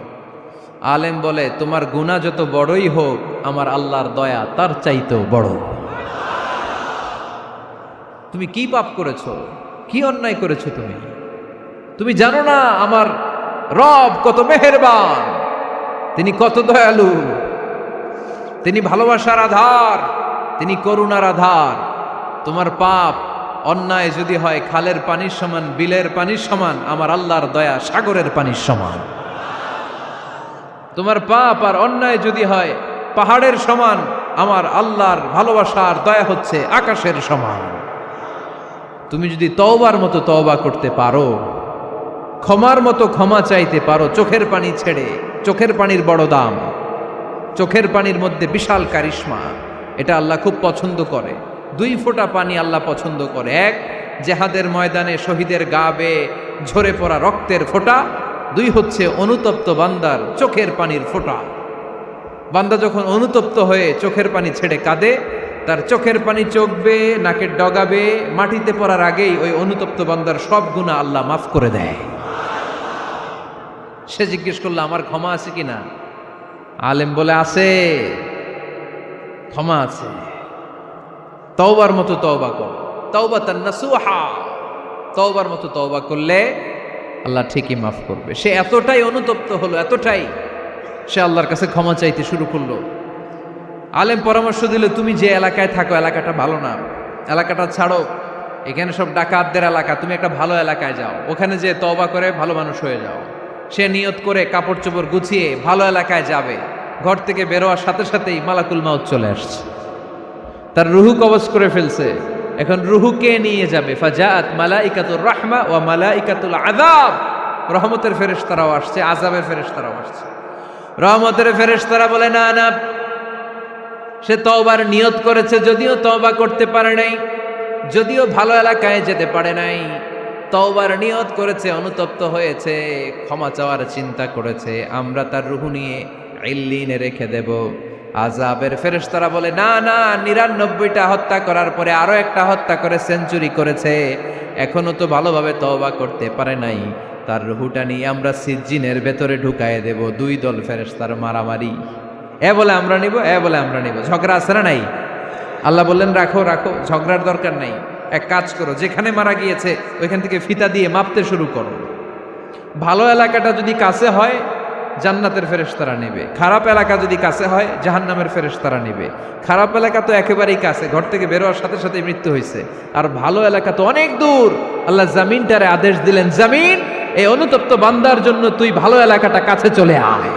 আলেম বলে, তোমার গুনাহ যত বড়ই হোক, আমার আল্লাহর দয়া তার চাইতেও বড়। তুমি কি পাপ করেছো, কি অন্যায় করেছো তুমি? তুমি জানো না আমার রব কত মেহেরবান, তিনি কত দয়ালু, তিনি ভালোবাসার আধার, তিনি করুণার আধার। তোমার পাপ অন্যায় যদি হয় খালের পানির সমান, বিলের পানির সমান, আমার আল্লাহর দয়া সাগরের পানির সমান। তোমার পাপ আর অন্যায় যদি হয় পাহাড়ের সমান, আমার আল্লাহর ভালোবাসার দয়া হচ্ছে আকাশের সমান। তুমি যদি তওবার মতো তওবা করতে পারো, ক্ষমার মতো ক্ষমা চাইতে পারো, চোখের পানি ছেড়ে, চোখের পানির বড় দাম, চোখের পানির মধ্যে বিশাল কারিশমা, এটা আল্লাহ খুব পছন্দ করে। 2 ফোঁটা পানি আল্লাহ পছন্দ করে। এক, জেহাদের ময়দানে শহীদের গা বেয়ে ঝরে পড়া রক্তের ফোঁটা। 2 হচ্ছে অনুতপ্ত বান্দার চোখের পানির ফোঁটা। বান্দা যখন অনুতপ্ত হয়ে চোখের পানি ছেড়ে কাঁদে, তার চোখের পানি চোখ বেয়ে নাকের ডগা বেয়ে মাটিতে পড়ার আগেই ওই অনুতপ্ত বান্দার সব গুনাহ আল্লাহ মাফ করে দেয়। সে জিজ্ঞেস করলো আমার ক্ষমা আছে কিনা? আলেম বলে আছে, ক্ষমা আছে। তওবার মতো তওবা কর, তাওবাতান নাসুহা। তওবার মতো তওবা করলে আল্লাহ ঠিকই মাফ করবে। সে এতটাই অনুতপ্ত হলো, এতটাই, সে আল্লাহর কাছে ক্ষমা চাইতে শুরু করলো। আলেম পরামর্শ দিল, তুমি যে এলাকায় থাকো এলাকাটা ভালো না, এলাকাটা ছাড়ো, এখানে সব ডাকাতদের এলাকা, তুমি একটা ভালো এলাকায় যাও, ওখানে যে তওবা করে ভালো মানুষ হয়ে যাও। সে নিয়ত করে কাপড় চোপড় গুছিয়ে ভালো এলাকায় যাবে। ঘর থেকে বেরোয়ার সাথে সাথেই মালাকুল মাউত চলে আসছে, তার রুহু কবজ করে ফেলছে। এখন রুহুকে নিয়ে যাবে। ফাজাআত মালাইকাতুর রাহমা ওয়া মালাইকাতুল আযাব। রহমতের ফেরেশতারাও আসছে, আযাবের ফেরেশতারাও আসছে। রহমতের ফেরেশতারা বলে না না, সে তওবার নিয়ত করেছে, যদিও তওবা করতে পারে নাই, যদিও ভালো এলাকায় যেতে পারে নাই, তওবার নিয়ত করেছে, অনুতপ্ত হয়েছে, ক্ষমা চাওয়ার চিন্তা করেছে, আমরা তার রুহু নিয়ে ইল্লিনে রেখে দেব। আযাবের ফেরেশতারা বলে না না, 99টা হত্যা করার পরে আরো একটা হত্যা করে সেঞ্চুরি করেছে, এখনো তো ভালোভাবে তওবা করতে পারে নাই, তার রুহুটা নিয়ে আমরা সিজ্জিনের ভেতরে ঢুকায়ে দেব। 2 দল ফেরেশতার মারামারি, এ বলে আমরা নিব, এ বলে আমরা নিব। ঝগড়া আছে না নাই? আল্লাহ বললেন রাখো রাখো, ঝগড়ার দরকার নাই। এক কাজ করো, যেখানে মারা গিয়েছে ওইখান থেকে ফিতা দিয়ে মাপতে শুরু করো। ভালো এলাকাটা যদি কাছে হয় জান্নাতের ফেরেশতারা নেবে, খারাপ এলাকা যদি কাছে হয় জাহান্নামের ফেরেশতারা নেবে। খারাপ এলাকা তো একেবারেই কাছে, ঘর থেকে বেরোয়ার সাথে সাথে মৃত্যু হয়েছে। আর ভালো এলাকা তো অনেক দূর। আল্লাহ জামিনটারে আদেশ দিলেন, জামিন, এই অনুতপ্ত বান্দার জন্য তুই ভালো এলাকাটা কাছে চলে আয়।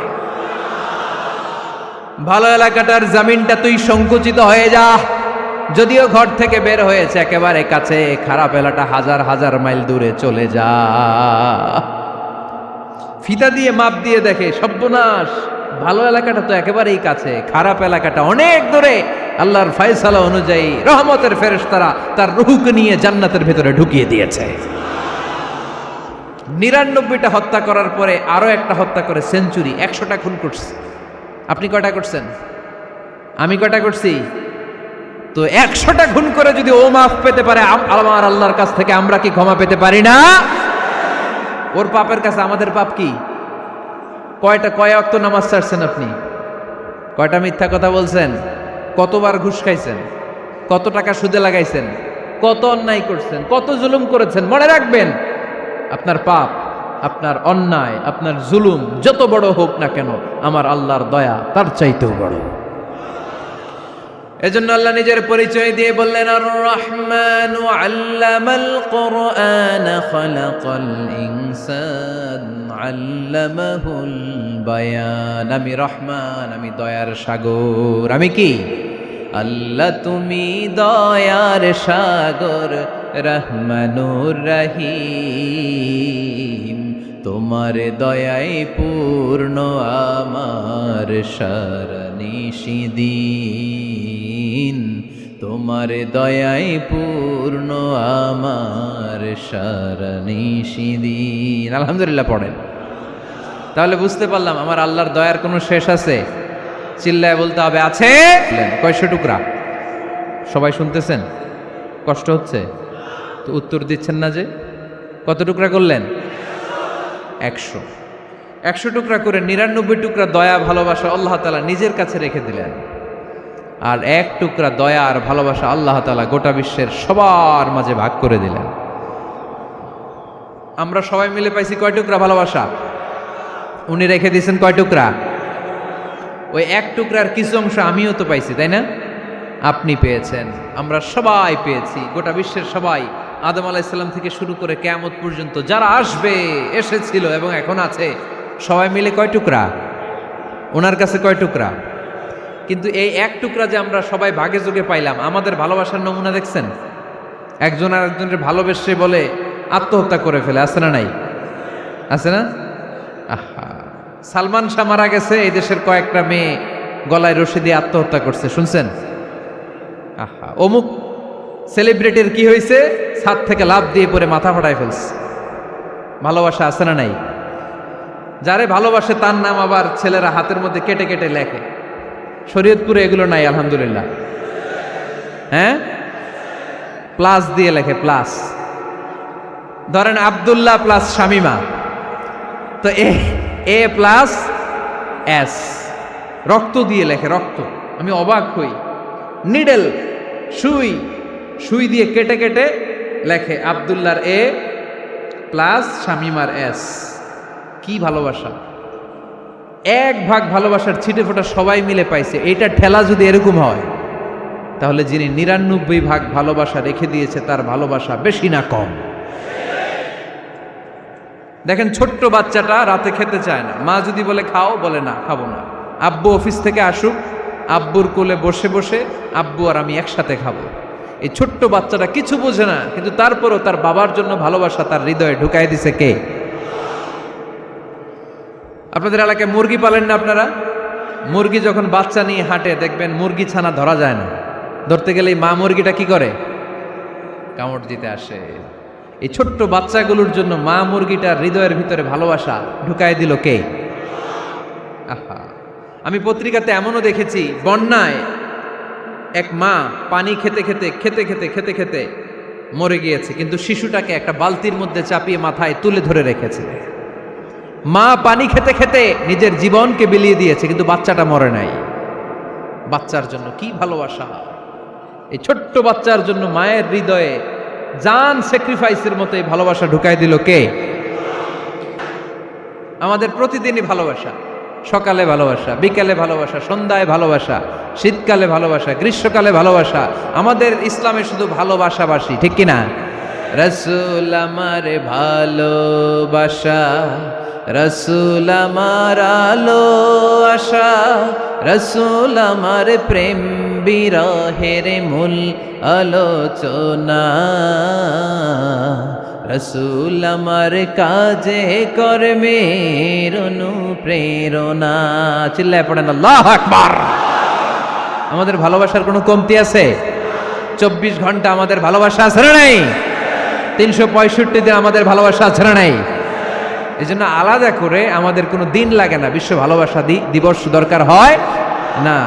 ভালো এলাকাটার জামিনটা তুই সংকুচিত হয়ে যা। যদিও ঘর থেকে বের হয়েছে একেবারে কাছে, খারাপ এলাকাটা হাজার হাজার মাইল দূরে চলে যা। ফিতা দিয়ে মাপ দিয়ে দেখে, সর্বনাশ, ভালো এলাকাটা তো একেবারেই কাছে, খারাপ এলাকাটা অনেক দূরে। আল্লাহর ফয়সালা অনুযায়ী রহমতের ফেরেশতারা তার রূহকে নিয়ে জান্নাতের ভেতরে ঢুকিয়ে দিয়েছে। 99টা হত্যা করার পরে আরো একটা হত্যা করে সেঞ্চুরি, 100টা খুন করছে। আপনি কয়টা করছেন? আমি কয়টা করছি? তো 100টা খুন করে যদি ও মাফ পেতে পারে আমার আল্লাহর কাছ থেকে, আমরা কি ক্ষমা পেতে পারি না? ওর পাপের কাছে আমাদের পাপ কি? কয় ওয়াক্ত নামাজ ছাড়ছেন আপনি? কয়টা মিথ্যা কথা বলছেন? কতবার ঘুষ খাইছেন? কত টাকা সুদে লাগাইছেন? কত অন্যায় করছেন? কত জুলুম করেছেন? মনে রাখবেন, আপনার পাপ, আপনার অন্যায়, আপনার জুলুম যত বড় হোক না কেন, আমার আল্লাহর দয়া তার চাইতেও বড়। এজন্য আল্লাহ নিজের পরিচয় দিয়ে বললেন, আর রহমানু আল্লামাল কুরআন খালাকাল ইনসান আল্লামাহুল বায়ান। আমি রহমান, আমি দয়ার সাগর। আমি কি? আল্লাহ তুমি দয়ার সাগর, রহমানুর রহিম। তোমার দয়ায় পূর্ণ আমার সারানিশিদিন, তোমার দয়ায় পূর্ণ আমার সারানিশিদিন। আলহামদুলিল্লাহ পড়েন। তাহলে বুঝতে পারলাম আমার আল্লাহর দয়ার কোনো শেষ আছে? চিল্লায় বলতে হবে আছে। কয়শো টুকরা? সবাই শুনতেছেন? কষ্ট হচ্ছে তো উত্তর দিচ্ছেন না যে? কত টুকরা করলেন? 100। 100 টুকরা করে 99 টুকরা দয়া ভালোবাসা আল্লাহ তাআলা নিজের কাছে রেখে দিলেন। আর 1 টুকরা দয়া আর ভালোবাসা আল্লাহ তাআলা গোটা বিশ্বের সবার মাঝে ভাগ করে দিলেন। আমরা সবাই মিলে পাইছি কয় টুকরা ভালোবাসা? উনি রেখে দিয়েছেন কয় টুকরা? ওই 1 টুকরার কিছু অংশ আমিও তো পাইছি, তাই না? আপনি পেয়েছেন, আমরা সবাই পেয়েছি, গোটা বিশ্বের সবাই, আদম আলাইহিস সালাম থেকে শুরু করে কিয়ামত পর্যন্ত যারা আসবে, এসেছিল এবং এখন আছে, সবাই মিলে কয় টুকরা? ওনার কাছে কয় টুকরা? কিন্তু এই 1 টুকরা যে আমরা সবাই ভাগে যোগে পাইলাম, আমাদের ভালোবাসার নমুনা দেখছেন? একজন আর একজনের ভালোবেসে বলে আত্মহত্যা করে ফেলে, আছে না নাই? আছে না? আহা, সালমান শাহ মারা গেছে, এই দেশের কয়েকটা মেয়ে গলায় রশি দিয়ে আত্মহত্যা করছে, শুনছেন? আহা, অমুক সেলিব্রিটির কি হয়েছে, ছাদ থেকে লাফ দিয়ে পরে মাথা ফাটায় ফেলছে। ভালোবাসা আছে না নাই? যারে ভালোবাসে তার নাম আবার ছেলেরা হাতের মধ্যে কেটে কেটে লেখে। শরীয়তপুরে এগুলো নাই আলহামদুলিল্লাহ। হ্যাঁ, প্লাস দিয়ে লেখে, প্লাস। ধরেন আব্দুল্লাহ প্লাস শামিমা, তো এ প্লাস এস, রক্ত দিয়ে লেখে, রক্ত। আমি অবাক হই, নিডেল, সুই, সুই দিয়ে কেটে কেটে লেখে আব্দুল্লাহর এ প্লাস শামিমার এস। কি ভালোবাসা! এক ভাগ ভালোবাসার ছিটে ফোটা সবাই মিলে পাইছে। এইটা ঠেলা যদি এরকম হয়, তাহলে যিনি ৯৯ ভাগ ভালোবাসা রেখে দিয়েছে তার ভালোবাসা বেশি না কম? দেখেন, ছোট্ট বাচ্চাটা রাতে খেতে চায় না, মা যদি বলে খাও, বলে না, খাবো না। আব্বু অফিস থেকে আসুক, আব্বুর কোলে বসে বসে আব্বু আর আমি একসাথে খাবো। এই ছোট্ট বাচ্চাটা কিছু বোঝে না, কিন্তু তারপরও তার বাবার জন্য ভালোবাসা তার হৃদয়ে ঢুকাই দিছে কে? আপনাদের এলাকায় মুরগি পালেন না আপনারা? মুরগি যখন বাচ্চা নিয়ে হাঁটে, দেখবেন মুরগি ছানা ধরা যায় না। ধরতে গেলে মা মুরগিটা কি করে? কামড় দিতে আসে। এই ছোট্ট বাচ্চাগুলোর জন্য মা মুরগিটার হৃদয়ের ভিতরে ভালোবাসা ঢুকাই দিল কে? আহা, আমি পত্রিকাতে এমনও দেখেছি, বন্যায় এক মা পানি খেতে খেতে খেতে খেতে খেতে খেতে মরে গিয়েছে, কিন্তু শিশুটাকে একটা বালতির মধ্যে চাপিয়ে মাথায় তুলে ধরে রেখেছে। মা পানি খেতে খেতে নিজের জীবনকে বিলিয়ে দিয়েছে, কিন্তু বাচ্চাটা মরে নাই। বাচ্চার জন্য কি ভালোবাসা! এই ছোট্ট বাচ্চার জন্য মায়ের হৃদয়ে জান স্যাক্রিফাইসের মতো এই ভালোবাসা ঢুকাই দিল কে? আমাদের প্রতিদিনই ভালোবাসা, সকালে ভালোবাসা, বিকালে ভালোবাসা, সন্ধ্যায় ভালোবাসা, শীতকালে ভালোবাসা, গ্রীষ্মকালে ভালোবাসা। আমাদের ইসলামে শুধু ভালোবাসাবাসি, ঠিক কিনা? রাসূল আমার ভালোবাসা, রাসূল আমার আলো আশা, রাসূল আমার প্রেম বিরহের মূল আলোচনা, রাসূল আমার কাজে কর্মের অনুপ্রেরণা। চিল্লায় পড়েন আল্লাহু আকবার। আমাদের ভালোবাসার কোনো কমতি আছে? 24 ঘন্টা আমাদের ভালোবাসা আছে না নাই? 365 দিন আমাদের ভালোবাসা আছে না নাই? এই জন্য আলাদা করে আমাদের কোনো দিন লাগে না, বিশ্ব ভালোবাসা দিবস দরকার হয় না।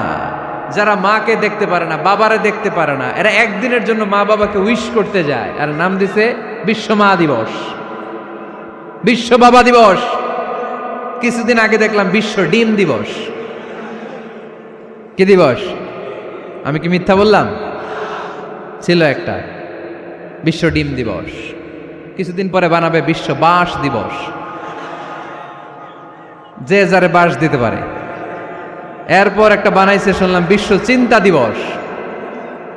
যারা মাকে দেখতে পারে না, বাবারে দেখতে পারে না, এরা একদিনের জন্য মা বাবাকে উইশ করতে যায়, আর নাম দিছে বিশ্ব মা দিবস, বিশ্ব বাবা দিবস। কিছুদিন আগে দেখলাম বিশ্ব ডিম দিবস। কি দিবস? আমি কি মিথ্যা বললাম? ছিল একটা বিশ্ব ডিম দিবস। কিছুদিন পরে বানাবে বিশ্ব বাঁশ দিবস, যে যারে বাঁশ দিতে পারে। এরপর একটা বানাইছে শুনলাম বিশ্ব চিন্তা দিবস।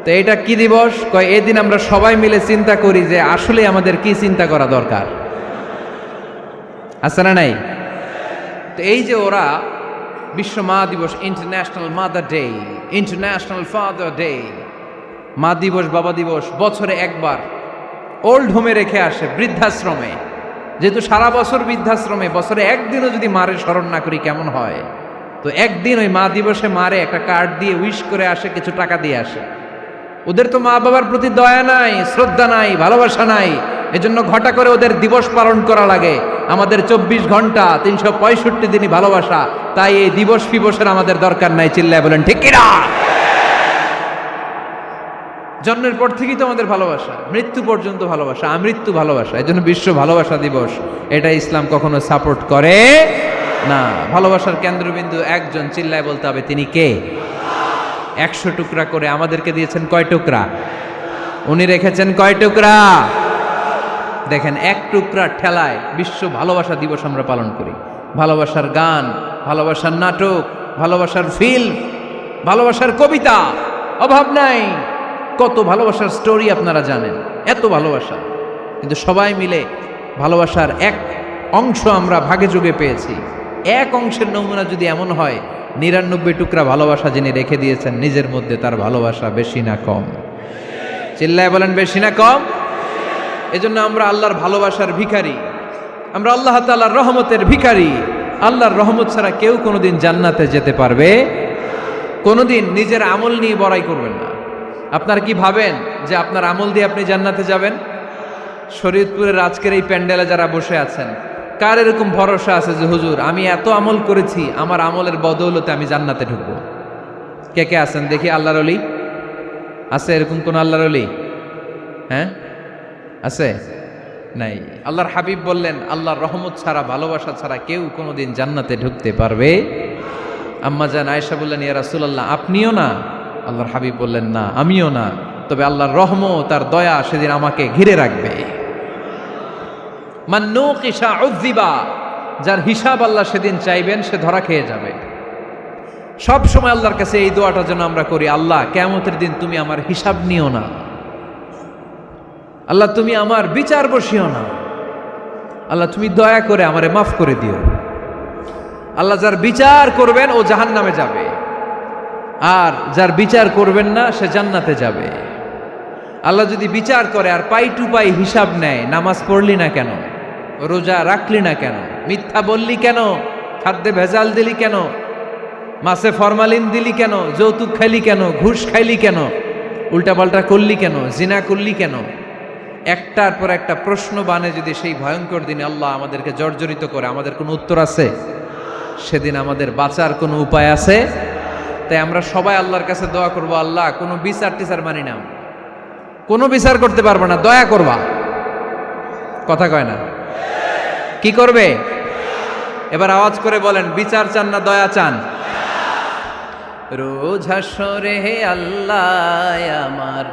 তো এটা কি দিবস? কয় এদিন আমরা সবাই মিলে চিন্তা করি যে আসলে আমাদের কি চিন্তা করা দরকার, আছে না নাই? তো এই যে ওরা বিশ্ব মা দিবস, international mother day, international father day, মা দিবস, বাবা দিবস, বছরে একবার ওল্ড হোমে রেখে আসে, বৃদ্ধাশ্রমে। যেহেতু সারা বছর বৃদ্ধাশ্রমে, বছরে একদিনও যদি মারে স্মরণ না করি কেমন হয়? তো একদিন ওই মা দিবসে মারে একটা কার্ড দিয়ে উইশ করে আসে, কিছু টাকা দিয়ে আসে। ওদের তো মা বাবার প্রতি দয়া নাই, শ্রদ্ধা নাই, ভালোবাসা নাই, এজন্য ঘটা করে ওদের দিবস পালন করা লাগে। আমাদের 24 ঘন্টা 365 দিনই ভালোবাসা, তাই এই দিবস ফিবসের আমাদের দরকার নাই। চিল্লায় বলেন ঠিক কিনা? জন্মের পর থেকেই তো আমাদের ভালোবাসা, মৃত্যু পর্যন্ত ভালোবাসা, আমৃত্যু ভালোবাসা। এই জন্য বিশ্ব ভালোবাসা দিবস, এটা ইসলাম কখনো সাপোর্ট করে না। ভালোবাসার কেন্দ্রবিন্দু একজন, চিল্লায় বলতে হবে তিনি কে? 100 টুকরা করে আমাদেরকে দিয়েছেন কয় টুকরা? উনি রেখেছেন কয় টুকরা? দেখেন, এক টুকরা ঠেলায় বিশ্ব ভালোবাসা দিবস আমরা পালন করি। ভালোবাসার গান, ভালোবাসার নাটক, ভালোবাসার ফিল্ম, ভালোবাসার কবিতা, অভাব নাই। কত ভালোবাসার স্টোরি আপনারা জানেন, এত ভালোবাসা। কিন্তু সবাই মিলে ভালোবাসার এক অংশ আমরা ভাগে যোগে পেয়েছি। এক অংশের নমুনা যদি এমন হয়, 99 টুকরা ভালোবাসা যিনি রেখে দিয়েছেন নিজের মধ্যে, তার ভালোবাসা বেশি না কম? চিল্লায় বলেন বেশি না কম? এজন্য আমরা আল্লাহর ভালোবাসার ভিখারি, আমরা আল্লাহ তাআলার রহমতের ভিখারি। আল্লাহর রহমত ছাড়া কেউ কোনোদিন জান্নাতে যেতে পারবে? কোনোদিন নিজের আমল নিয়ে বড়াই করবেন না। আপনারা কি ভাবেন যে আপনার আমল দিয়ে আপনি জান্নাতে যাবেন? শরীয়তপুরের আজকের এই প্যান্ডেলে যারা বসে আছেন, কার এরকম ভরসা আছে যে হুজুর আমি এত আমল করেছি, আমার আমলের বদৌলতে আমি জান্নাতে ঢুকবো? কে কে আছেন দেখি? আল্লাহর ওলি আছে এরকম কোন আল্লাহর ওলি? হ্যাঁ আছে? নাই। আল্লাহর হাবিব বললেন আল্লাহর রহমত ছাড়া, ভালোবাসা ছাড়া কেউ কোনোদিন জান্নাতে ঢুকতে পারবে? আম্মা জান আয়েশা বললেন ইয়া রাসূলুল্লাহ আপনিও না? আল্লাহর হাবিব বললেন না আমিও না, তবে আল্লাহর রহমত আর দয়া সেদিন আমাকে ঘিরে রাখবে। মান নুকিশা উযিবা, যার হিসাব আল্লাহ সেদিন চাইবেন সে ধরা খেয়ে যাবে। সব সময় আল্লাহর কাছে এই দোয়াটা যেন আমরা করি, আল্লাহ কিয়ামতের দিন তুমি আমার হিসাব নিও না, আল্লাহ তুমি আমার বিচার বসিও না, আল্লাহ তুমি দয়া করে আমারে মাফ করে দিও। আল্লাহ যার বিচার করবেন ও জাহান্নামে যাবে, আর যার বিচার করবেন না সে জান্নাতে যাবে। আল্লাহ যদি বিচার করে আর পাই টু পাই হিসাব নেয়, নামাজ পড়লি না কেন, রোজা রাখলি না কেন, মিথ্যা বললি কেন, খাদ্যে ভেজাল দিলি কেন, মাছে ফরমালিন দিলি কেন, যৌতুক খাইলি কেন, ঘুষ খাইলি কেন, উল্টাপাল্টা করলি কেন, জিনা করলি কেন, একটার পর একটা প্রশ্ন বানে যদি সেই ভয়ঙ্কর দিনে আল্লাহ আমাদেরকে জর্জরিত করে, আমাদের কোনো উত্তর আছে? সেদিন আমাদের বাঁচার কোনো উপায় আছে? তাই আমরা সবাই আল্লাহর কাছে দোয়া করবো, আল্লাহ কোনো বিচার টিচার মানি না, কোনো বিচার করতে পারবো না, দয়া করবা। কথা কয় না? কি করবে? এবার আওয়াজ করে বলেন, বিচার চান না দয়া চান? রোজ হাসরে হে আল্লাহ আমার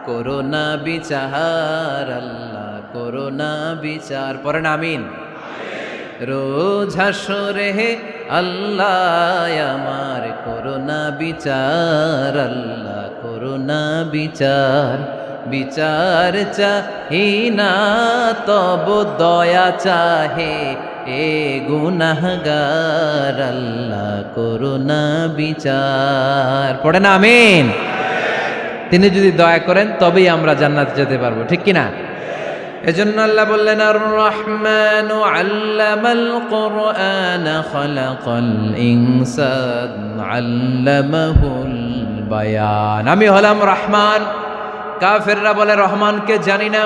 করোনা বিচার, আল্লাহ করোনা বিচার, পড়েন আমিন। রোজ হাসরে হে আল্লাহ আমার করোনা বিচার, আল্লাহ করোনা বিচার, বিচার চাহি না তব দয়া চাহে এ গুনাহগার, আল্লাহ করোনা বিচার, পড়েন আমিন। তিনি যদি দয়া করেন তবেই আমরা জান্নাতে যেতে পারবো, ঠিক কিনা? এজন্য আল্লাহ বললেন আর রহমানু আল্লামাল কুরআন খালাকাল ইনসান আল্লামাহুল বায়ান। আমি হলাম রহমান। কাফেররা বলে রহমানকে জানি না,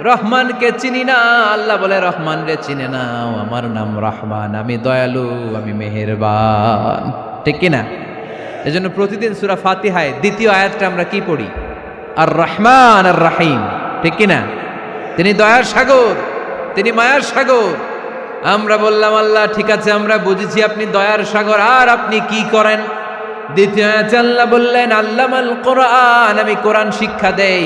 রহমানকে চিনি না। আল্লাহ বলে রহমান রে চিনে নাও, আমার নাম রহমান, আমি দয়ালু, আমি মেহেরবান, ঠিক কিনা? এজন্য প্রতিদিন সূরা ফাতিহায় দ্বিতীয় আয়াতটা আমরা কি পড়ি? আর রহমান আর রাহিম, ঠিক কিনা? তিনি দয়ার সাগর, তিনি মায়ার সাগর। আমরা বললাম আল্লাহ ঠিক আছে আমরা বুঝেছি আপনি দয়ার সাগর, আর আপনি কি করেন? দ্বিতীয় আয়াতে আল্লাহ বললেন আল্লামাল কোরআন, আমি কোরআন শিক্ষা দেই।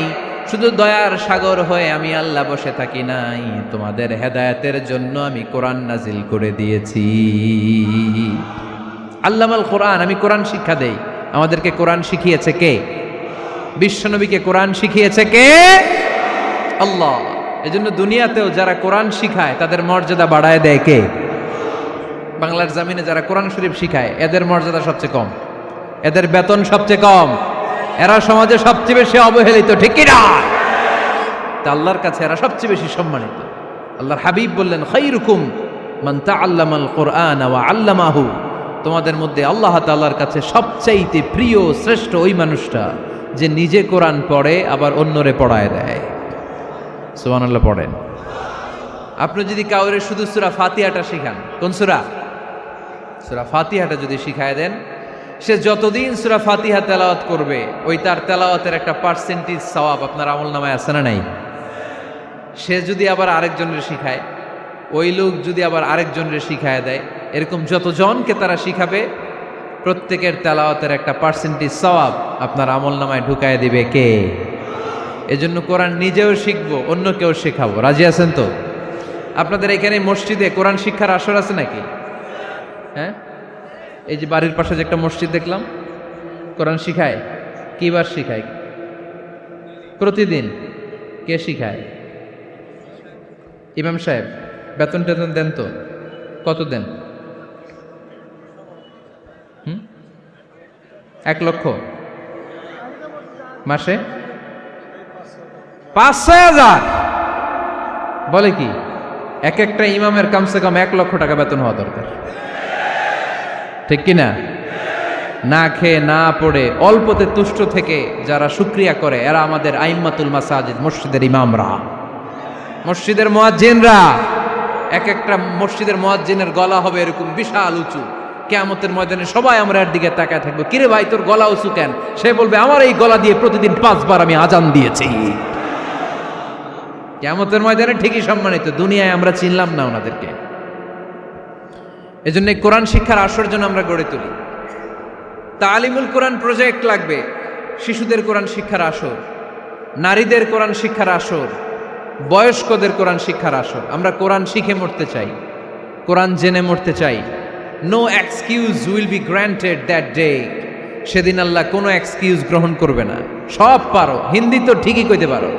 শুধু দয়ার সাগর হয়ে আমি আল্লাহ বসে থাকি নাই, তোমাদের হেদায়েতের জন্য আমি কোরআন নাজিল করে দিয়েছি। আল্লামাল কোরআন, আমি কোরআন শিক্ষা দেই। আমাদেরকে কোরআন শিখিয়েছে কে? বিশ্বনবীকে কোরআন শিখিয়েছে কে? আল্লাহ। এজন্য দুনিয়াতেও যারা কোরআন শিখায় তাদের মর্যাদা বাড়ায় দেয় কে? বাংলার জমিনে যারা কোরআন শরীফ শিখায় এদের মর্যাদা সবচেয়ে কম, এদের বেতন সবচেয়ে কম, এরা সমাজে সবচেয়ে বেশি অবহেলিত, ঠিক কিনা? তা আল্লাহর কাছে এরা সবচেয়ে বেশি সম্মানিত। আল্লাহর হাবিব বললেন খায়রুকুম মান তাআল্লামাল কুরআন ওয়া আল্লামাহু, তোমাদের মধ্যে আল্লাহ তাআলার কাছে সবচাইতে প্রিয় শ্রেষ্ঠ ওই মানুষটা যে নিজে কোরআন পড়ে আবার অন্যরে পড়ায় দেয়। সুবহানাল্লাহ পড়েন। আপনি যদি কাউরে শুধু সূরা ফাতিহাটা শিখান, কোন সূরা? সূরা ফাতিহাটা যদি শিখায় দেন, সে যতদিন সূরা ফাতিহা তেলাওয়াত করবে ওই তার তেলাওয়াতের একটা পার্সেন্টেজ সওয়াব আপনার আমলনামায় আছে না নাই? সে যদি আবার আরেকজনের শিখায়, ওই লোক যদি আবার আরেকজনের শিখায় দেয়, এরকম যতজনকে তারা শিখাবে প্রত্যেকের তেলাওয়াতের একটা পার্সেন্টেজ সওয়াব আপনার আমলনামায় ঢুকায় দিবে কে? এজন্য কোরআন নিজেও শিখবো, অন্যকেও শেখাবো। রাজি আছেন তো? আপনাদের এখানে মসজিদে কোরআন শিক্ষার আসর আছে নাকি? হ্যাঁ, এই যে বাড়ির পাশে যে একটা মসজিদ দেখলাম, কোরআন শিখায়। কিবার শিখায়? প্রতিদিন। কে শিখায়? ইমাম সাহেব। বেতন টেতন দেন তো? কত দেন? 1 লক্ষ মাসে? 5-6 হাজার? বলে কি? এক একটা ইমামের কমসে কম 1 লক্ষ টাকা বেতন হওয়া দরকার, ঠিক কিনা? না খেয়ে না পড়ে অল্পতে তুষ্ট থেকে যারা শুকরিয়া করে এরা আমাদের আইম্মাতুল মাসাজিদ, মসজিদের ইমামরা, মসজিদের মুয়াজ্জিনরা। এক একটা মসজিদের মুয়াজ্জিনের গলা হবে এরকম বিশাল উঁচু। কিয়ামতের ময়দানে সবাই আমরা এর দিকে তাকায় থাকবো, কিরে ভাই তোর গলা উঁচু কেন? সে বলবে আমার এই গলা দিয়ে প্রতিদিন 5 বার আমি আজান দিয়েছি। কিয়ামতের ময়দানে ঠিকই সম্মানিত, দুনিয়ায় আমরা চিনলাম না ওনাদেরকে। এজন্য কোরআন শিক্ষার আসর জন্য আমরা গড়ে তুলি। তালিমুল কোরআন প্রজেক্ট লাগবে, শিশুদের কোরআন শিক্ষার আসর, নারীদের কোরআন শিক্ষার আসর, বয়স্কদের কোরআন শিক্ষার আসর। আমরা কোরআন শিখে মরতে চাই, কোরআন জেনে মরতে চাই। No excuse will be granted that day. সেদিন আল্লাহ কোনো এক্সকিউজ গ্রহণ করবে না। সব পারো, হিন্দি তো ঠিকই কইতে পারো,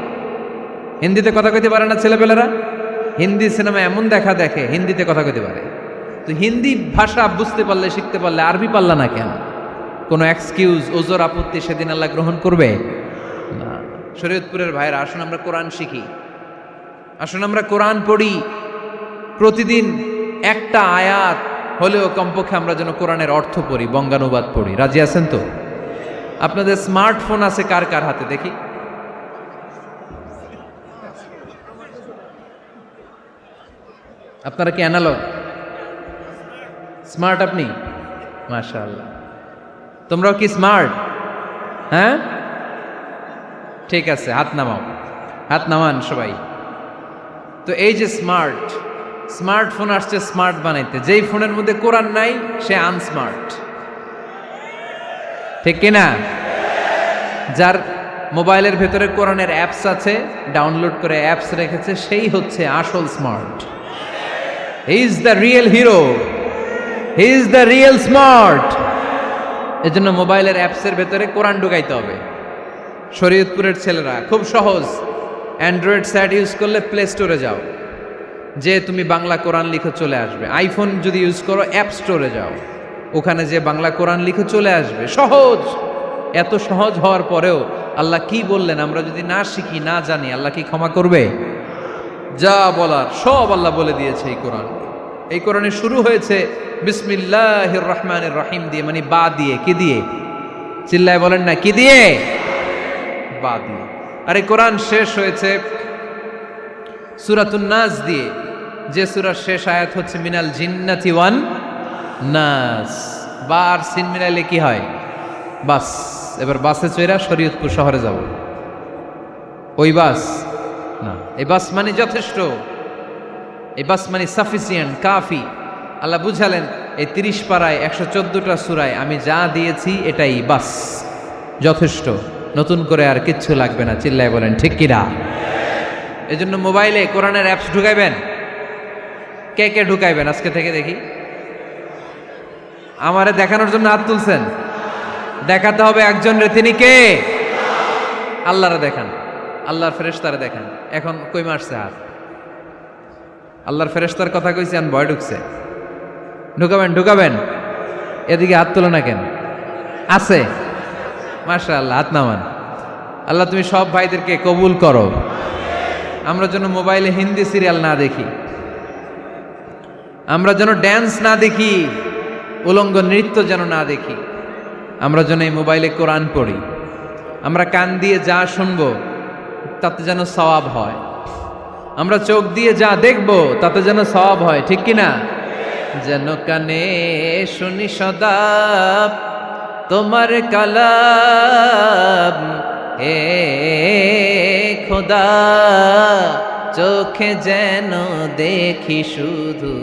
হিন্দিতে কথা কইতে পারে না ছেলেপেলেরা? হিন্দি সিনেমা এমন দেখা দেখে হিন্দিতে কথা কইতে পারে। তো হিন্দি ভাষা বুঝতে পারলে, শিখতে পারলে আরবি পারলা না কেন? কোনো এক্সকিউজ, ওজোর, আপত্তি সেদিন আল্লাহ গ্রহণ করবে না। শরীয়তপুরের ভাইরা, আসুন আমরা কোরআন শিখি, আসুন আমরা কোরআন পড়ি। প্রতিদিন একটা আয়াত হলেও কমপক্ষে আমরা যেন কোরআনের অর্থ পড়ি, বঙ্গানুবাদ পড়ি। রাজি আছেন তো? আপনাদের স্মার্টফোন আছে কার কার হাতে দেখি? আপনারা কি অ্যানালগ? স্মার্ট আপনি? মাশাআল্লাহ। তোমরাও কি স্মার্ট? হ্যাঁ, ঠিক আছে, হাত নামাও, হাত নামান সবাই। তো এই যে স্মার্টফোন আসছে স্মার্ট বানাইতে, যেই ফোনের মধ্যে কোরআন নাই সে আনস্মার্ট, ঠিক কিনা? যার মোবাইলের ভেতরে কোরআনের অ্যাপস আছে, ডাউনলোড করে অ্যাপস রেখেছে, সেই হচ্ছে আসল smart. He is the real hero, he is the real smart. এজন্য মোবাইলের অ্যাপসের ভেতরে কোরআন ঢুকাইতে হবে। শরীয়তপুরের ছেলেরা খুব সহজ, অ্যান্ড্রয়েড স্যাট ইউজ করলে প্লে স্টোরে যাও, যে তুমি বাংলা কোরআন লিখে চলে আসবে। আইফোন যদি ইউজ করো অ্যাপ স্টোরে যাও, ওখানে যে বাংলা কোরআন লিখে চলে আসবে। সহজ। এত সহজ হওয়ার পরেও আল্লাহ কি বললেন আমরা যদি না শিখি, না জানি, আল্লাহ কি ক্ষমা করবে? যা বলার সব আল্লাহ বলে দিয়েছে এই কোরআন। এই কোরআনে শুরু হয়েছে বিসমিল্লাহির রহমানির রহিম দিয়ে, মানে বা দিয়ে। কি দিয়ে? চিল্লায় বলেন না, কি দিয়ে? বা দিয়ে। আর এই কোরআন শেষ হয়েছে সূরাতুন নাস দিয়ে, যে সূরার শেষ আয়াত হচ্ছে মিনাল জিন্নাতি ওয়ান নাস। বা আর সিন মিলাইলে কি হয়? বাস। এবার বাসে চড়া শরীয়তপুর শহরে যাব। ওই বাস না, এই বাস মানে যথেষ্ট, এই বাস মানে সাফিসিয়েন্ট, কাফি। আল্লাহ বুঝালেন এই 30 পারায় 114টা সূরায় আমি যা দিয়েছি এটাই বাস, যথেষ্ট, নতুন করে আর কিচ্ছু লাগবে না। চিল্লায় বলেন ঠিক কিনা? এই জন্য মোবাইলে কোরআনের অ্যাপস ঢুকাইবেন। কে কে ঢুকাইবেন আজকে থেকে দেখি? আমারে দেখানোর জন্য হাত তুলছেন? দেখাতে হবে একজন রে, তিনি কে? আল্লাহরে দেখান, আল্লাহর ফেরেশতারে দেখান। এখন কই মারছে হাত? আল্লাহর ফেরেশতার কথা কইছি, আন ভয় ঢুকছে। ঢুকাবেন, ঢুকাবেন। এদিকে হাত তোলো না কেন? আছে? মাশাআল্লাহ, হাত নামান। আল্লাহ তুমি সব ভাইদেরকে কবুল করো। আমরা যেন মোবাইলে হিন্দি সিরিয়াল না দেখি, আমরা যেন ড্যান্স না দেখি, উলঙ্গ নৃত্য যেন না দেখি। আমরা যেন এই মোবাইলে কোরআন পড়ি। আমরা কান দিয়ে যা শুনবো তাতে যেন সওয়াব হয়। আমরা চোখ দিয়ে যা দেখবো তাতে যেন সওয়াব হয়, ঠিক কিনা? যেন কানে শুনি সদা তোমার কালাম, হে খোদা চোখে যেন দেখি শুধু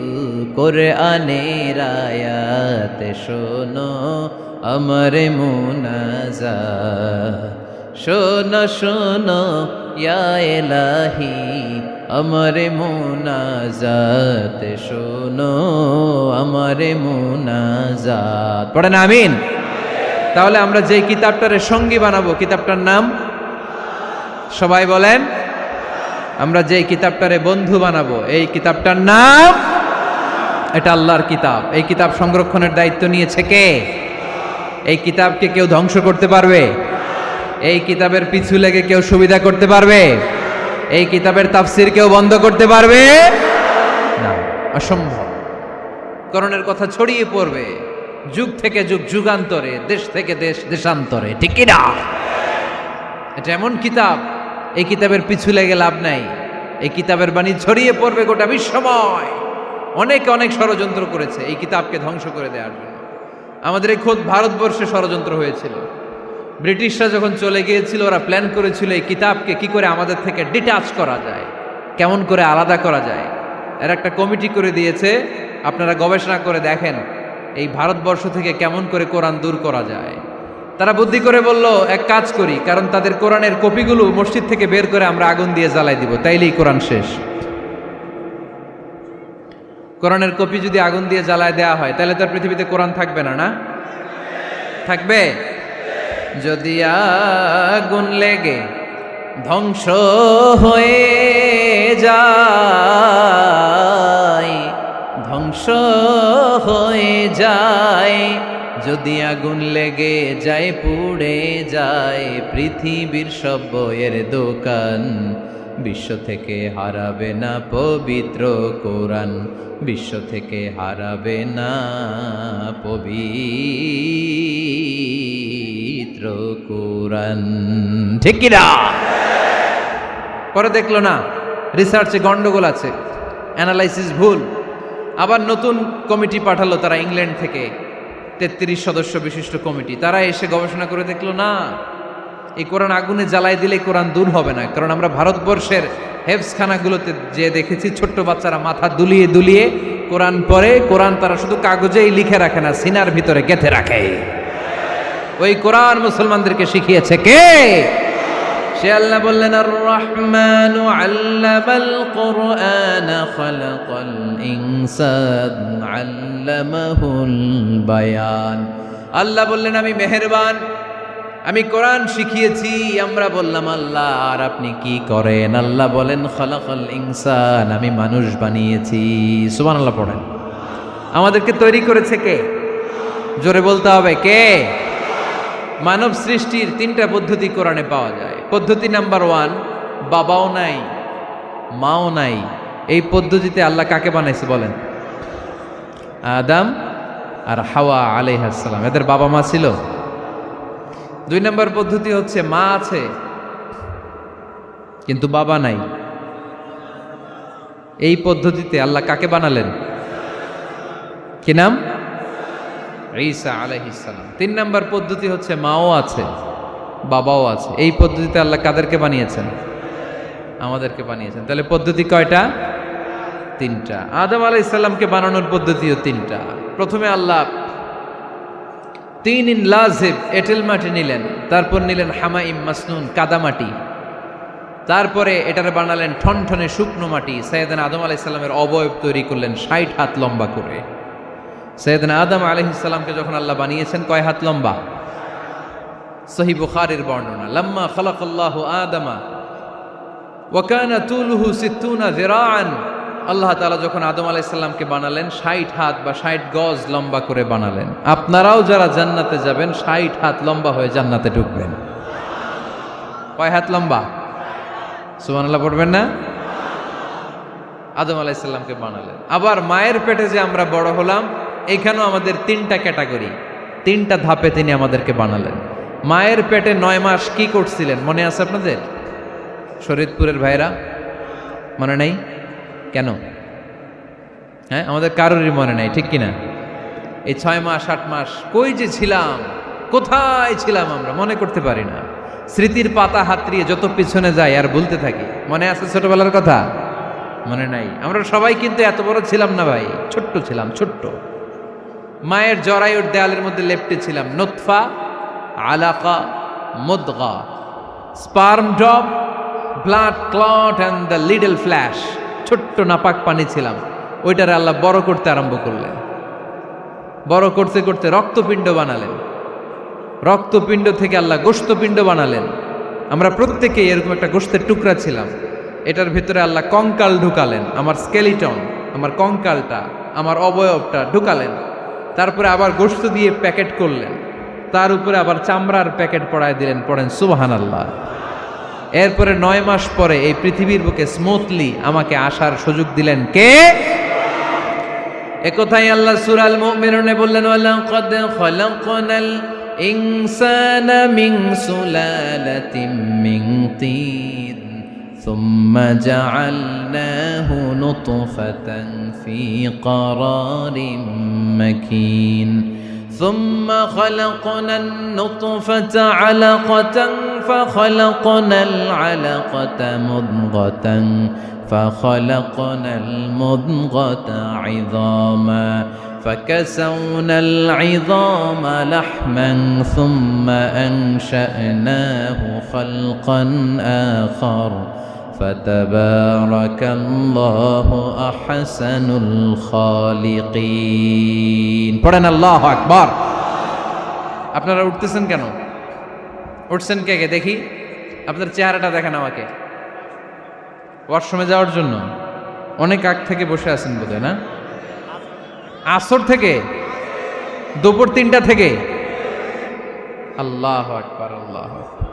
কোরআনের আয়াত। শোনো আমার মুনাজাত, শোনো শোনো ইয়া ইলাহি আমার মুনাজাত, শোনো আমার মুনাজাত। পড়েন আমিন। তাহলে আমরা যে কিতাবটারে সঙ্গী বানাবো, কিতাবটার নাম সবাই বলেন। আমরা যে কিতাবটারে বন্ধু বানাবো, এই কিতাবটার নাম, এটা আল্লাহর কিতাব। এই কিতাব সংরক্ষণের দায়িত্ব নিয়েছে কে? এই কিতাবকে কেউ ধ্বংস করতে পারবে? এই কিতাবের পিছু লেগে কেউ সুবিধা করতে পারবে? এই কিতাবের তাফসির কেউ বন্ধ করতে পারবে না, অসম্ভব। কোরআনের কথা ছড়িয়ে পড়বে, যুগ থেকে যুগ যুগান্তরে, দেশ থেকে দেশ দেশান্তরে, ঠিক কি না? এটা এমন কিতাব, এই কিতাবের পিছু লেগে লাভ নাই। এই কিতাবের বাণী ছড়িয়ে পড়বে গোটা বিশ্বময়। অনেকে অনেক ষড়যন্ত্র করেছে এই কিতাবকে ধ্বংস করে দেওয়ার জন্য। আমাদের এই খোদ ভারতবর্ষে ষড়যন্ত্র হয়েছিল। ব্রিটিশরা যখন চলে গিয়েছিল, ওরা প্ল্যান করেছিল এই কিতাবকে কি করে আমাদের থেকে ডিটাচ করা যায়, কেমন করে আলাদা করা যায়। এর একটা কমিটি করে দিয়েছে, আপনারা গবেষণা করে দেখেন এই ভারতবর্ষ থেকে কেমন করে কোরআন দূর করা যায়। তারা বুদ্ধি করে বলল, এক কাজ করি, কারণ তাদের কোরআনের কপিগুলো মসজিদ থেকে বের করে আমরা আগুন দিয়ে জ্বালাই দিব, তাইলেই কোরআন শেষ। কোরআনের কপি যদি আগুন দিয়ে জ্বালায় দেওয়া হয়, তাহলে তার পৃথিবীতে কোরআন থাকবে না, না থাকবে? যদি আগুন লেগে ধ্বংস হয়ে যায়, ধ্বংস হয়ে যায়, যদি আগুন লেগে যায় পুড়ে যায় পৃথিবীর সব বইয়ের দোকান, বিশ্ব থেকে হারাবে না পবিত্র কোরআন, বিশ্ব থেকে হারাবে না পবিত্র কোরআন, ঠিক কি না? পরে দেখলো না রিসার্চে গন্ডগোল আছে, অ্যানালাইসিস ভুল। আবার নতুন কমিটি পাঠালো তারা ইংল্যান্ড থেকে, 33 সদস্য বিশিষ্ট কমিটি। তারা এসে গবেষণা করে দেখলো না, এই কোরআন আগুনে জ্বালাই দিলে কোরআন দূর হবে না। কারণ আমরা ভারতবর্ষের হেফজখানাগুলোতে যে দেখেছি, ছোট্ট বাচ্চারা মাথা দুলিয়ে দুলিয়ে কোরআন পড়ে। কোরআন তারা শুধু কাগজেই লিখে রাখে না, সিনার ভিতরে গেঁথে রাখে। ওই কোরআন মুসলমানদেরকে শিখিয়েছে কে? সে আল্লাহ বললেন, আর রহমানু আল্লামাল কোরআন খালাকাল ইনসান আল্লামাহুল বায়ান। আল্লাহ বললেন, আমি মেহেরবান, আমি কোরআন শিখিয়েছি। আমরা বললাম, আল্লাহ আর আপনি কি করেন? আল্লাহ বলেন, খালাকাল ইনসান, আমি মানুষ বানিয়েছি। সুবহানাল্লাহ পড়েন। আমাদেরকে তৈরি করেছে কে? জোরে বলতে হবে, কে? মানব সৃষ্টির 3টা পদ্ধতি কোরআনে পাওয়া যায়। পদ্ধতি নাম্বার 1, বাবাও নাই মাও নাই। এই পদ্ধতিতে আল্লাহ কাকে বানাইছে বলেন? আদম আর হাওয়া আলাইহিস সালাম, এদের বাবা মা ছিল। 2 নম্বর পদ্ধতি হচ্ছে মা আছে কিন্তু বাবা নাই। এই পদ্ধতিতে আল্লাহ কাকে বানালেন? কি নাম? ঈসা আলাইহিস সালাম। 3 নম্বর পদ্ধতি হচ্ছে মাও আছে বাবাও আছে। এই পদ্ধতিতে আল্লাহ কাদেরকে বানিয়েছেন? আমাদেরকে বানিয়েছেন। তাহলে পদ্ধতি কয়টা? 3টা। আদম আলাইহিস সালামকে বানানোর পদ্ধতিও 3টা। প্রথমে আল্লাহ 3 লাজিব এঁটেল মাটি নিলেন, তারপর নিলেন হামাইম মাসনুন কাদামাটি, তারপরে এটারে বানালেন ঠনঠনে শুকনো মাটি। সাইয়েদনা আদম আলাইহিস সালামের অবয়ব তৈরি করলেন 60 হাত লম্বা করে। সাইয়েদনা আদম আলাইহিস সালামকে যখন আল্লাহ বানিয়েছেন, কয় হাত লম্বা? সহিহ বুখারীর বর্ণনা, লাম্মা খালাকাল্লাহু আদামা ওয়া কানা তুলুহু 60 যিরাআন। আল্লাহ তাআলা যখন আদম আলাইহিস সালামকে বানালেন, 60 হাত বা 60 গজ লম্বা করে বানালেন। আপনারাও যারা জান্নাতে যাবেন, 60 হাত লম্বা হয়ে জান্নাতে ঢুকবেন। কয় হাত লম্বা? সুবহানাল্লাহ পড়বেন না? আদম আলাইহিস সালামকে বানালেন। আবার মায়ের পেটে যে আমরা বড় হলাম, এখানেও আমাদের 3টা ক্যাটাগরি, 3টা ধাপে তিনি আমাদেরকে বানালেন। মায়ের পেটে 9 মাস কি করছিলেন মনে আছে আপনাদের? শরীয়তপুরের ভাইরা মনে নাই কেন? হ্যাঁ, আমাদের কারোরই মনে নাই, ঠিক কিনা? এই 6 মাস 8 মাস কই যে ছিলাম, কোথায় ছিলাম আমরা মনে করতে পারি না। স্মৃতির পাতা হাতড়িয়ে যত পিছনে যাই আর ভুলতে থাকি। মনে আছে ছোটবেলার কথা? মনে নাই। আমরা সবাই কিন্তু এত বড় ছিলাম না ভাই, ছোট্ট ছিলাম, ছোট্ট। মায়ের জরায়ুর দেয়ালের মধ্যে লেপ্টে ছিলাম। নুতফা, আলাকা, মুদগা, sperm drop, blood clot and the little flesh. ছোট্ট নাপাক পানি ছিলাম। ওইটারে আল্লাহ বড় করতে আরম্ভ করলেন। বড় করতে করতে রক্তপিণ্ড বানালেন। রক্তপিণ্ড থেকে আল্লাহ গোশতপিণ্ড বানালেন। আমরা প্রত্যেকেই এরকম একটা গোশতের টুকরা ছিলাম। এটার ভিতরে আল্লাহ কঙ্কাল ঢুকালেন, আমার স্কেলিটন, আমার কঙ্কালটা, আমার অবয়বটা ঢুকালেন। তারপরে আবার গোশত দিয়ে প্যাকেট করলেন, তার উপরে আবার চামড়ার প্যাকেট পড়ায় দিলেন। পড়েন সুবহানাল্লাহ। এরপরে 9 মাস পরে এই পৃথিবীর বুকে স্মুথলি আমাকে আসার সুযোগ দিলেন কে? একথাই আল্লাহ সূরা আল মুমিনুনে বললেন, ওয়ালাকাদ খালাকনাল ইনসানা মিন সুলালাতিন মিন তিন সুম্মা জাআলনাহু নুতফাতান ফি ক্বারারিন মাকিন ثم خلقنا النطفة علقة فخلقنا العلقة مضغة فخلقنا المضغة عظاما فكسونا العظام لحما ثم أنشأناه خلقا آخر فتبارك الله أحسن الخالقين পড়েন আল্লাহু আকবার। আপনারা উঠতেছেন কেন? উঠছেন কে কে দেখি? আপনার চেহারাটা দেখেন আমাকে। ওয়াশরুমে যাওয়ার জন্য অনেক আগ থেকে বসে আছেন বোধহয়, না? আসর থেকে, দুপুর 3টা থেকে। আল্লাহু আকবার, আল্লাহু আকবার।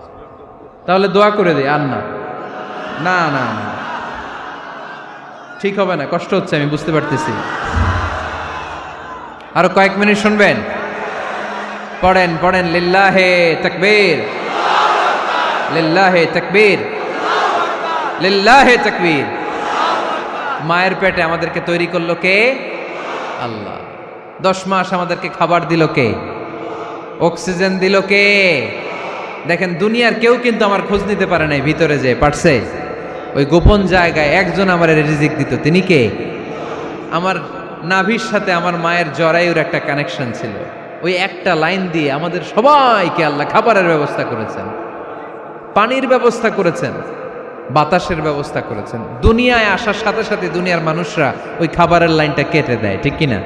তাহলে দোয়া করে দেই। আর না না না না, ঠিক হবে না, কষ্ট হচ্ছে, আমি বুঝতে পারতেছি। আরো কয়েক মিনিট শুনবেন? পড়েন পড়েন, লিল্লাহে তাকবীর, লিল্লাহে তাকবীর, লিল্লাহে তাকবীর। মায়ের পেটে আমাদেরকে তৈরি করলো কে? আল্লাহ। 10 মাস আমাদেরকে খাবার দিল কে? অক্সিজেন দিল কে? দেখেন, দুনিয়ার কেউ কিন্তু আমার খোঁজ নিতে পারে নাই ভিতরে, যে পারছে ওই গোপন জায়গায় একজন আমার রিজিক দিত। তিনি কে? আমার নাভির সাথে আমার মায়ের জরায়ুর একটা কানেকশন ছিল। ওই একটা লাইন দিয়ে আমাদের সবাইকে আল্লাহ খাবারের ব্যবস্থা করেছেন, পানির ব্যবস্থা করেছেন, বাতাসের ব্যবস্থা করেছেন। দুনিয়ায় আসার সাথে সাথে দুনিয়ার মানুষরা ওই খাবারের লাইনটা কেটে দেয়, ঠিক কিনা?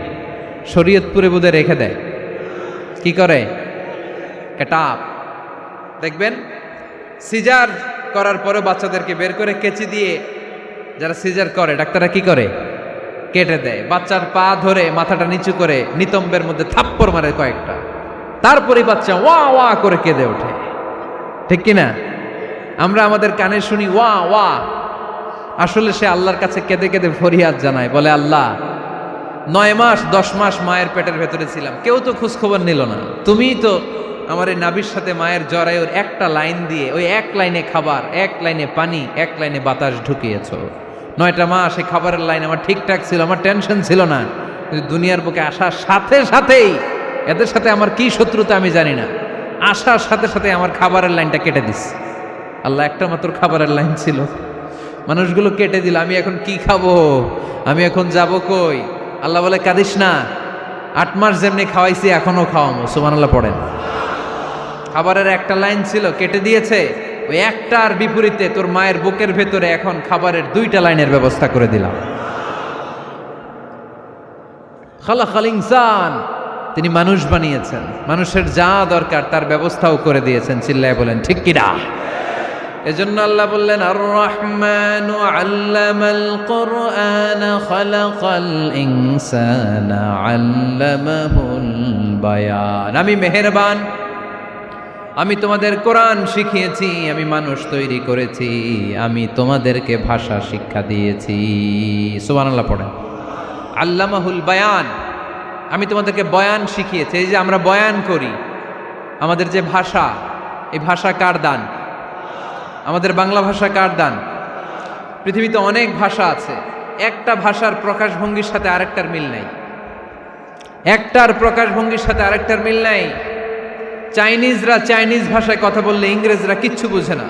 শরীয়তপুরে বোধে রেখে দেয়। কি করে? কাটাপ। দেখবেন সিজার করার পরে বাচ্চাদেরকে বের করে কেচি দিয়ে, যারা সিজার করে ডাক্তাররা কি করে? কেটে দেয়। বাচ্চার পা ধরে মাথাটা নিচু করে নিতম্বের মধ্যে থাপ্পড় মারে কয়েকটা, তারপরে বাচ্চা ওয়া ওয়া করে কেঁদে ওঠে, ঠিক কিনা? আমরা আমাদের কানে শুনি ওয়া ওয়া, আসলে সে আল্লাহর কাছে কেঁদে কেঁদে ফরিয়াদ জানায়, বলে আল্লাহ 9 মাস 10 মাস মায়ের পেটের ভেতরে ছিলাম, কেউ তো খোঁজ খবর নিল না, তুমিই তো আমার এই নাভির সাথে মায়ের জরায়ুর একটা লাইন দিয়ে, ওই এক লাইনে খাবার, এক লাইনে পানি, এক লাইনে বাতাস ঢুকিয়েছো। 9টা মাস এই খাবারের লাইন আমার ঠিকঠাক ছিল, আমার টেনশন ছিল না। কিন্তু দুনিয়ার বুকে আসার সাথে সাথেই, এদের সাথে আমার কি শত্রুতা আমি জানি না, আসার সাথে সাথে আমার খাবারের লাইনটা কেটে দিস। আল্লাহ একটা মাত্র খাবারের লাইন ছিল, মানুষগুলো কেটে দিল। আমি এখন কি খাবো? আমি এখন যাব কই? আল্লাহ বলে কাঁদিস না, 8 মাস যেমনি খাওয়াইছি এখনো খাওয়াবো। সুবহানাল্লাহ পড়েন। খাবারের একটা লাইন ছিল, কেটে দিয়েছে। ওই একটার বিপরীতে তোর মায়ের বুকের ভেতরে এখন খাবারের 2টা লাইনের ব্যবস্থা করে দিলাম। খালাকাল ইনসান, তিনি মানুষ বানিয়েছেন, মানুষের যা দরকার তার ব্যবস্থাও করে দিয়েছেন। চিল্লায় বলেন ঠিক কিনা? এজন্য আল্লাহ বললেন, আর রহমানু আল্লামাল কুরআন খালাকাল ইনসানা আল্লামাহুল বায়ান। আমি মেহেরবান, আমি তোমাদের কোরআন শিখিয়েছি, আমি মানুষ তৈরি করেছি, আমি তোমাদেরকে ভাষা শিক্ষা দিয়েছি। সুবহানাল্লাহ পড়েন। আল্লামাহুল বায়ান, আমি তোমাদেরকে বয়ান শিখিয়েছি। এই যে আমরা বয়ান করি, আমাদের যে ভাষা, এই ভাষা কার দান? আমাদের বাংলা ভাষা কার দান? পৃথিবীতে অনেক ভাষা আছে, একটা ভাষার প্রকাশভঙ্গির সাথে আরেকটার মিল নাই, একটার প্রকাশভঙ্গির সাথে আরেকটার মিল নাই। চাইনিজরা চাইনিজ ভাষায় কথা বললে ইংরেজরা কিচ্ছু বুঝে না,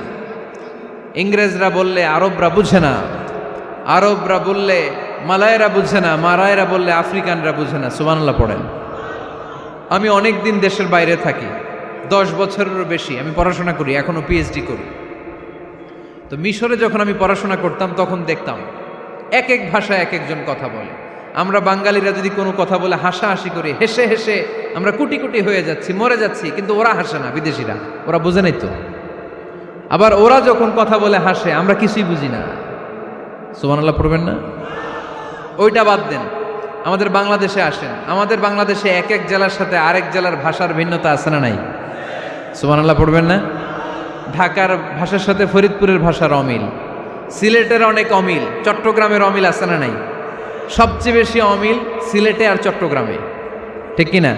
ইংরেজরা বললে আরবরা বুঝে না, আরবরা বললে মালায়রা বুঝে না, মারায়রা বললে আফ্রিকানরা বুঝে না। সুবহানাল্লাহ পড়েন। আমি অনেক দিন দেশের বাইরে থাকি, 10 বছরেরও বেশি আমি পড়াশোনা করি, এখনো পিএইচডি করি। তো মিশরে যখন আমি পড়াশোনা করতাম তখন দেখতাম এক এক ভাষায় এক একজন কথা বলে। আমরা বাঙালিরা যদি কোনো কথা বলে হাসাহাসি করি, হেসে হেসে আমরা কুটি কুটি হয়ে যাচ্ছি, মরে যাচ্ছি, কিন্তু ওরা হাসে না, বিদেশিরা, ওরা বুঝে নাই তো। আবার ওরা যখন কথা বলে হাসে, আমরা কিছুই বুঝি না। সুবহানাল্লাহ পড়বেন না? ওইটা বাদ দেন, আমাদের বাংলাদেশে আসেন, আমাদের বাংলাদেশে এক এক জেলার সাথে আরেক জেলার ভাষার ভিন্নতা আছে না নাই? সুবহানাল্লাহ পড়বেন না? ঢাকার ভাষার সাথে ফরিদপুরের ভাষার অমিল, সিলেটের অনেক অমিল, চট্টগ্রামের অমিল আছে না নাই? সবচেয়ে বেশি অমিল সিলেটে আর চট্টগ্রামে, ঠিক কিনা?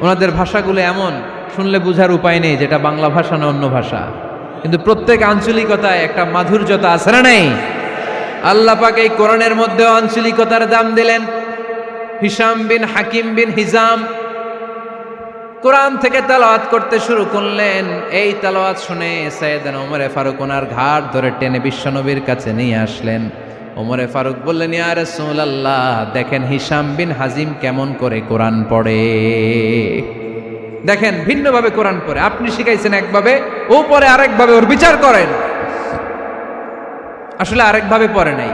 ওনাদের ভাষাগুলো এমন, শুনলে বোঝার উপায় নেই যেটা বাংলা ভাষা না অন্য ভাষা, কিন্তু প্রত্যেক আঞ্চলিকতায় একটা মাধুর্যতা আছে না নেই? আল্লাহ পাক এই কোরআনের মধ্যে আঞ্চলিকতার দাম দিলেন। হিশাম বিন হাকিম বিন হিজাম কোরআন থেকে তেলাওয়াত করতে শুরু করলেন। এই তেলাওয়াত শুনে সাইয়েদনা ওমরে ফারুক ওনার ঘাট ধরে টেনে বিশ্বনবীর কাছে নিয়ে আসলেন। ওমরে ফারুক বললেন, ইয়া রাসূলুল্লাহ, দেখেন হিশাম বিন হাজিম কেমন করে কোরআন পড়ে। দেখেন ভিন্নভাবে কোরআন পড়ে, আপনি শিখাইছেন একভাবে, ও পড়ে আরেকভাবে, ওর বিচার করেন। আসলে আরেকভাবে পড়ে নাই,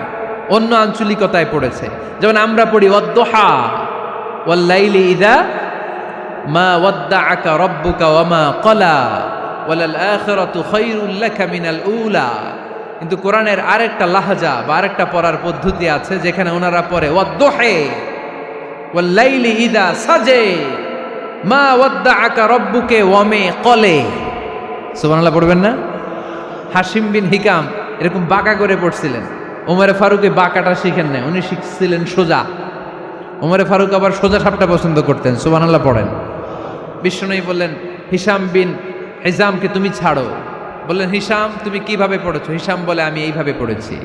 অন্য আঞ্চলিকতায় পড়েছে। যেমন আমরা পড়ি ওয়াদ-দুহা ওয়াল লাইলি ইযা মা ওয়াদ্দাআকা রাব্বুকা ওয়া মা ক্বালা ওয়ালাল আখিরাতু খায়রুল লাকা মিনাল উলা। কিন্তু কোরআনের আরেকটা লাহজা বা আরেকটা পড়ার পদ্ধতি আছে, যেখানে ওনারা পড়ে ওয়াদ-দুহা ওয়াল লাইলি ইযা সাজে মা ওয়াদ্দাআকা রাব্বুকা ওয়া মা ক্বালা। সুবহানাল্লাহ পড়বেন না? হাশিম বিন হিকাম এরকম বাঁকা করে পড়ছিলেন। ওমরে ফারুকে বাঁকাটা শিখেন না, উনি শিখছিলেন সোজা। ওমরে ফারুক আবার সোজা সাপটা পছন্দ করতেন। সুবহানাল্লাহ পড়েন। বিশ্বনবী বললেন, হিশাম বিন হিজামকে তুমি ছাড়ো। বললেন, হিশাম তুমি কিভাবে পড়েছো? হিশাম বলে, আমি এইভাবে পড়েছি।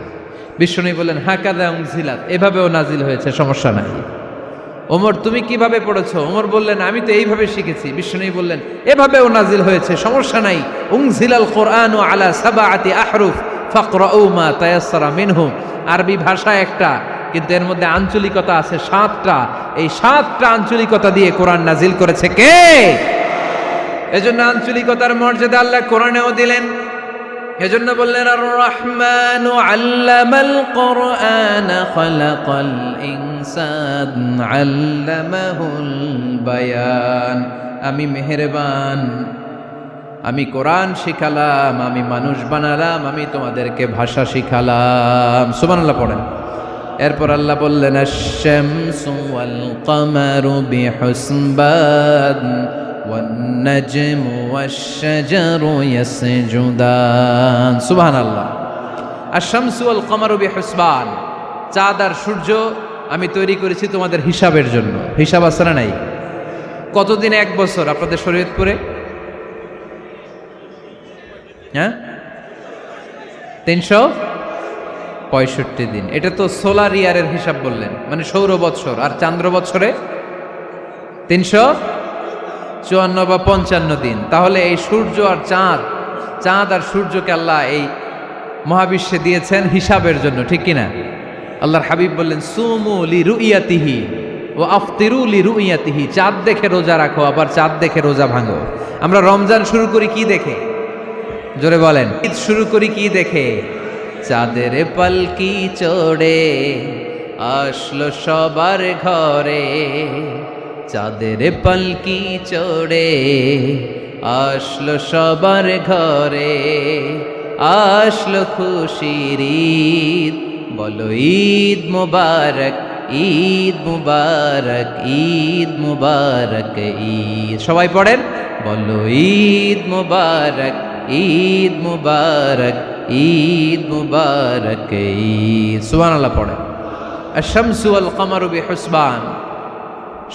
বিশ্বনবী বললেন, হাকাযা উনজিলাত, এভাবেও নাজিল হয়েছে, সমস্যা নাই। ওমর তুমি কিভাবে পড়েছো? ওমর বললেন, আমি তো এইভাবে শিখেছি। বিশ্বনবী বললেন, এভাবেও নাজিল হয়েছে, সমস্যা নাই। উনজিলাল কোরআনু আলা সাবআতি আহরুফ ফাকরাউ মা তায়াসসারা মিনহু। আরবি ভাষা একটা, কিন্তু এর মধ্যে আঞ্চলিকতা আছে 7টা। এই 7টা আঞ্চলিকতা দিয়ে কোরআন নাজিল করেছে কে? এজন্য আঞ্চলিকতার মর্যাদা আল্লাহ কোরআনেও দিলেন। এজন্য বললেন, আর রহমানু আল্লামাল কোরআন খালাকাল ইনসান আল্লামাহুল বায়ান। আমি মেহেরবান, আমি কোরআন শিখালাম, আমি মানুষ বানালাম, আমি তোমাদেরকে ভাষা শিখালাম। সুবহানাল্লাহ পড়েন। এরপর আল্লাহ বললেন, আশ-শামসু ওয়াল কামারু বিহুসবান ওয়ান নাজমু ওয়াশ-শাজারু ইয়াসজুদান। সুবহানাল্লাহ। আশ-শামসু ওয়াল কামারু বিহুসবান, চাঁদ আর সূর্য আমি তৈরি করেছি তোমাদের হিসাবের জন্য। হিসাব আছে না নাই? কতদিন এক বছর আপনাদের শরীয়তপুরে? হ্যাঁ, 365 দিন। এটা তো সোলার ইয়ারের হিসাব বললেন, মানে সৌর বৎসর। আর চান্দ্র বৎসরে 354 বা 55 দিন। তাহলে এই সূর্য আর চাঁদ, চাঁদ আর সূর্যকে আল্লাহ এই মহাবিশ্বে দিয়েছেন হিসাবের জন্য, ঠিক কিনা? আল্লাহর হাবিব বললেন, সুমু লিরুইয়াতিহি ওয়া আফতিরু লিরুইয়াতিহি। চাঁদ দেখে রোজা রাখো, আবার চাঁদ দেখে রোজা ভাঙো। আমরা রমজান শুরু করি কি দেখে? জোরে বলেন। ঈদ শুরু করি কি দেখে? চাঁদের পালকি চড়ে আসলো সবার ঘরে, চাঁদের পালকি চড়ে আসলো সবার ঘরে, আসলো খুশির ঈদ, বলো ঈদ মুবারক, ঈদ মুবারক, ঈদ মুবারক ঈদ। সবাই পড়েন, বলো ঈদ মুবারক, ঈদ মুবারক, ঈদ মুবারক ঈদ। সুবহানাল্লাহ পড়েন। আশ-শামসু ওয়াল কামারু বিহুসবান,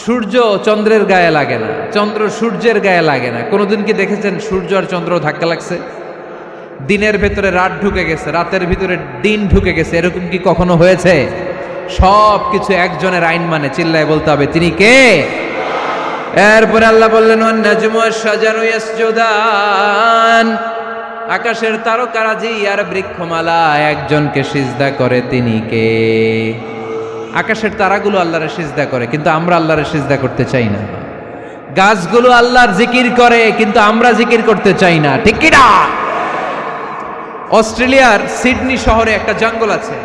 সূর্য চন্দ্রের গায়ে লাগে না, চন্দ্র সূর্যের গায়ে লাগে না। কোনোদিন কি দেখেছেন সূর্য আর চন্দ্র ধাক্কা লাগছে? দিনের ভেতরে রাত ঢুকে গেছে, রাতের ভিতরে দিন ঢুকে গেছে, এরকম কি কখনো হয়েছে? সব কিছু একজনের আইন মানে, চিল্লায় বলতে হবে, তিনি কে? এরপরে আল্লাহ বললেন, ওয়ান নাজমু ওয়াশ-শাজারু ইয়াসজুদান, আকাশের তারকারাজি আর বৃক্ষমালা একজনকে সিজদা করে, তিনি কে? আকাশের তারাগুলো আল্লাহরে সিজদা করে, কিন্তু আমরা আল্লাহরে সিজদা করতে চাই না। গাছগুলো আল্লাহর জিকির করে, কিন্তু আমরা জিকির করতে চাই না, ঠিক কি না? অস্ট্রেলিয়ার সিডনি শহরে একটা জঙ্গল আছে।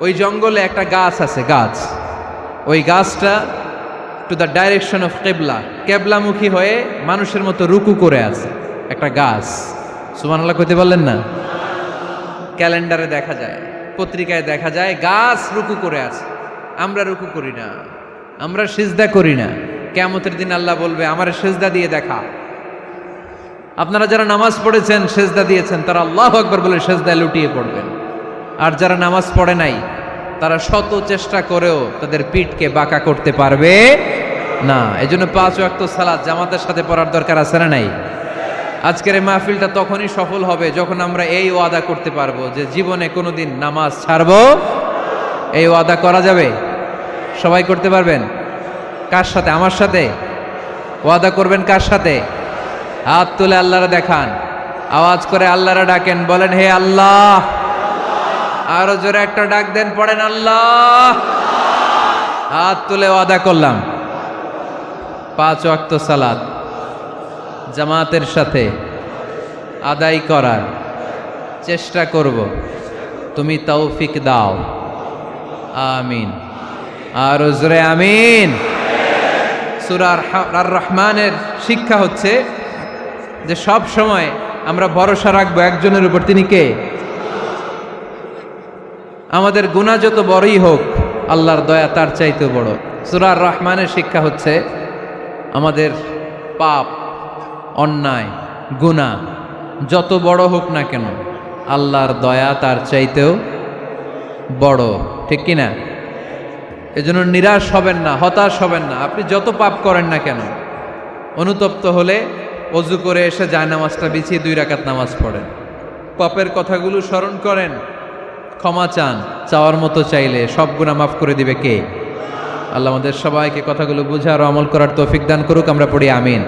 ওই জঙ্গলে একটা গাছ আছে, গাছ। ওই গাছটা টু দ্য ডাইরেকশন অফ কেবলা, কেবলামুখী হয়ে মানুষের মতো রুকু করে আছে একটা গাছ। সুবহানাল্লাহ কইতে বললেন না? ক্যালেন্ডারে দেখা যায়, পত্রিকায় দেখা যায়, গাছ রুকু করে আছে। আমরা রুকু করি না, আমরা সিজদা করি না। কিয়ামতের দিন আল্লাহ বলবে, আমার সিজদা দিয়ে দেখা। আপনারা যারা নামাজ পড়েছেন, সিজদা দিয়েছেন, তারা আল্লাহু আকবার বলে সিজদায় লুটিয়ে পড়বেন। আর যারা নামাজ পড়ে নাই, তারা শত চেষ্টা করেও তাদের পিঠকে বাঁকা করতে পারবে না। এজন্য 5 ওয়াক্ত সালাত জামাতের সাথে পড়ার দরকার আছে না নাই? আজকের এই মাহফিলটা তখনই সফল হবে যখন আমরা এই ওয়াদা করতে পারবো যে জীবনে কোনোদিন নামাজ ছাড়বো। এই ওয়াদা করা যাবে? সবাই করতে পারবেন? কার সাথে? আমার সাথে ওয়াদা করবেন? কার সাথে? হাত তুলে আল্লাহরা দেখান, আওয়াজ করে আল্লাহরা ডাকেন, বলেন হে আল্লাহ। আরো জোরে একটা ডাক দেন, পড়েন আল্লাহ। হাত তুলে ওয়াদা করলাম 5 ওয়াক্ত সালাত জামাতের সাথে আদায় করার চেষ্টা করব, তুমি তৌফিক দাও, আমিন। আর জোরে আমিন। সূরা আর রহমানের শিক্ষা হচ্ছে যে সব সময় আমরা ভরসা রাখবো একজনের উপর, তিনি কে? আমাদের গুনাহ যত বড়ই হোক আল্লাহর দয়া তার চাইতেও বড়। সূরা আর রহমানের শিক্ষা হচ্ছে আমাদের পাপ, অন্যায়, গুনাহ যত বড় হোক না কেন আল্লাহর দয়া তার চাইতেও বড়, ঠিক কিনা? এজন্য নিরাশ হবেন না, হতাশ হবেন না। আপনি যত পাপ করেন না কেন, অনুতপ্ত হলে ওযু করে এসে জায়নামাজটা বিছিয়ে 2 রাকাত নামাজ পড়েন, পাপের কথাগুলো স্মরণ করেন, ক্ষমা চান, চাওয়ার মতো চাইলে সব গুনাহ মাফ করে দিবে কে? আল্লাহ আমাদের সবাইকে কথাগুলো বুঝার ও আমল করার তৌফিক দান করুক। আমরা পড়ি আমিন।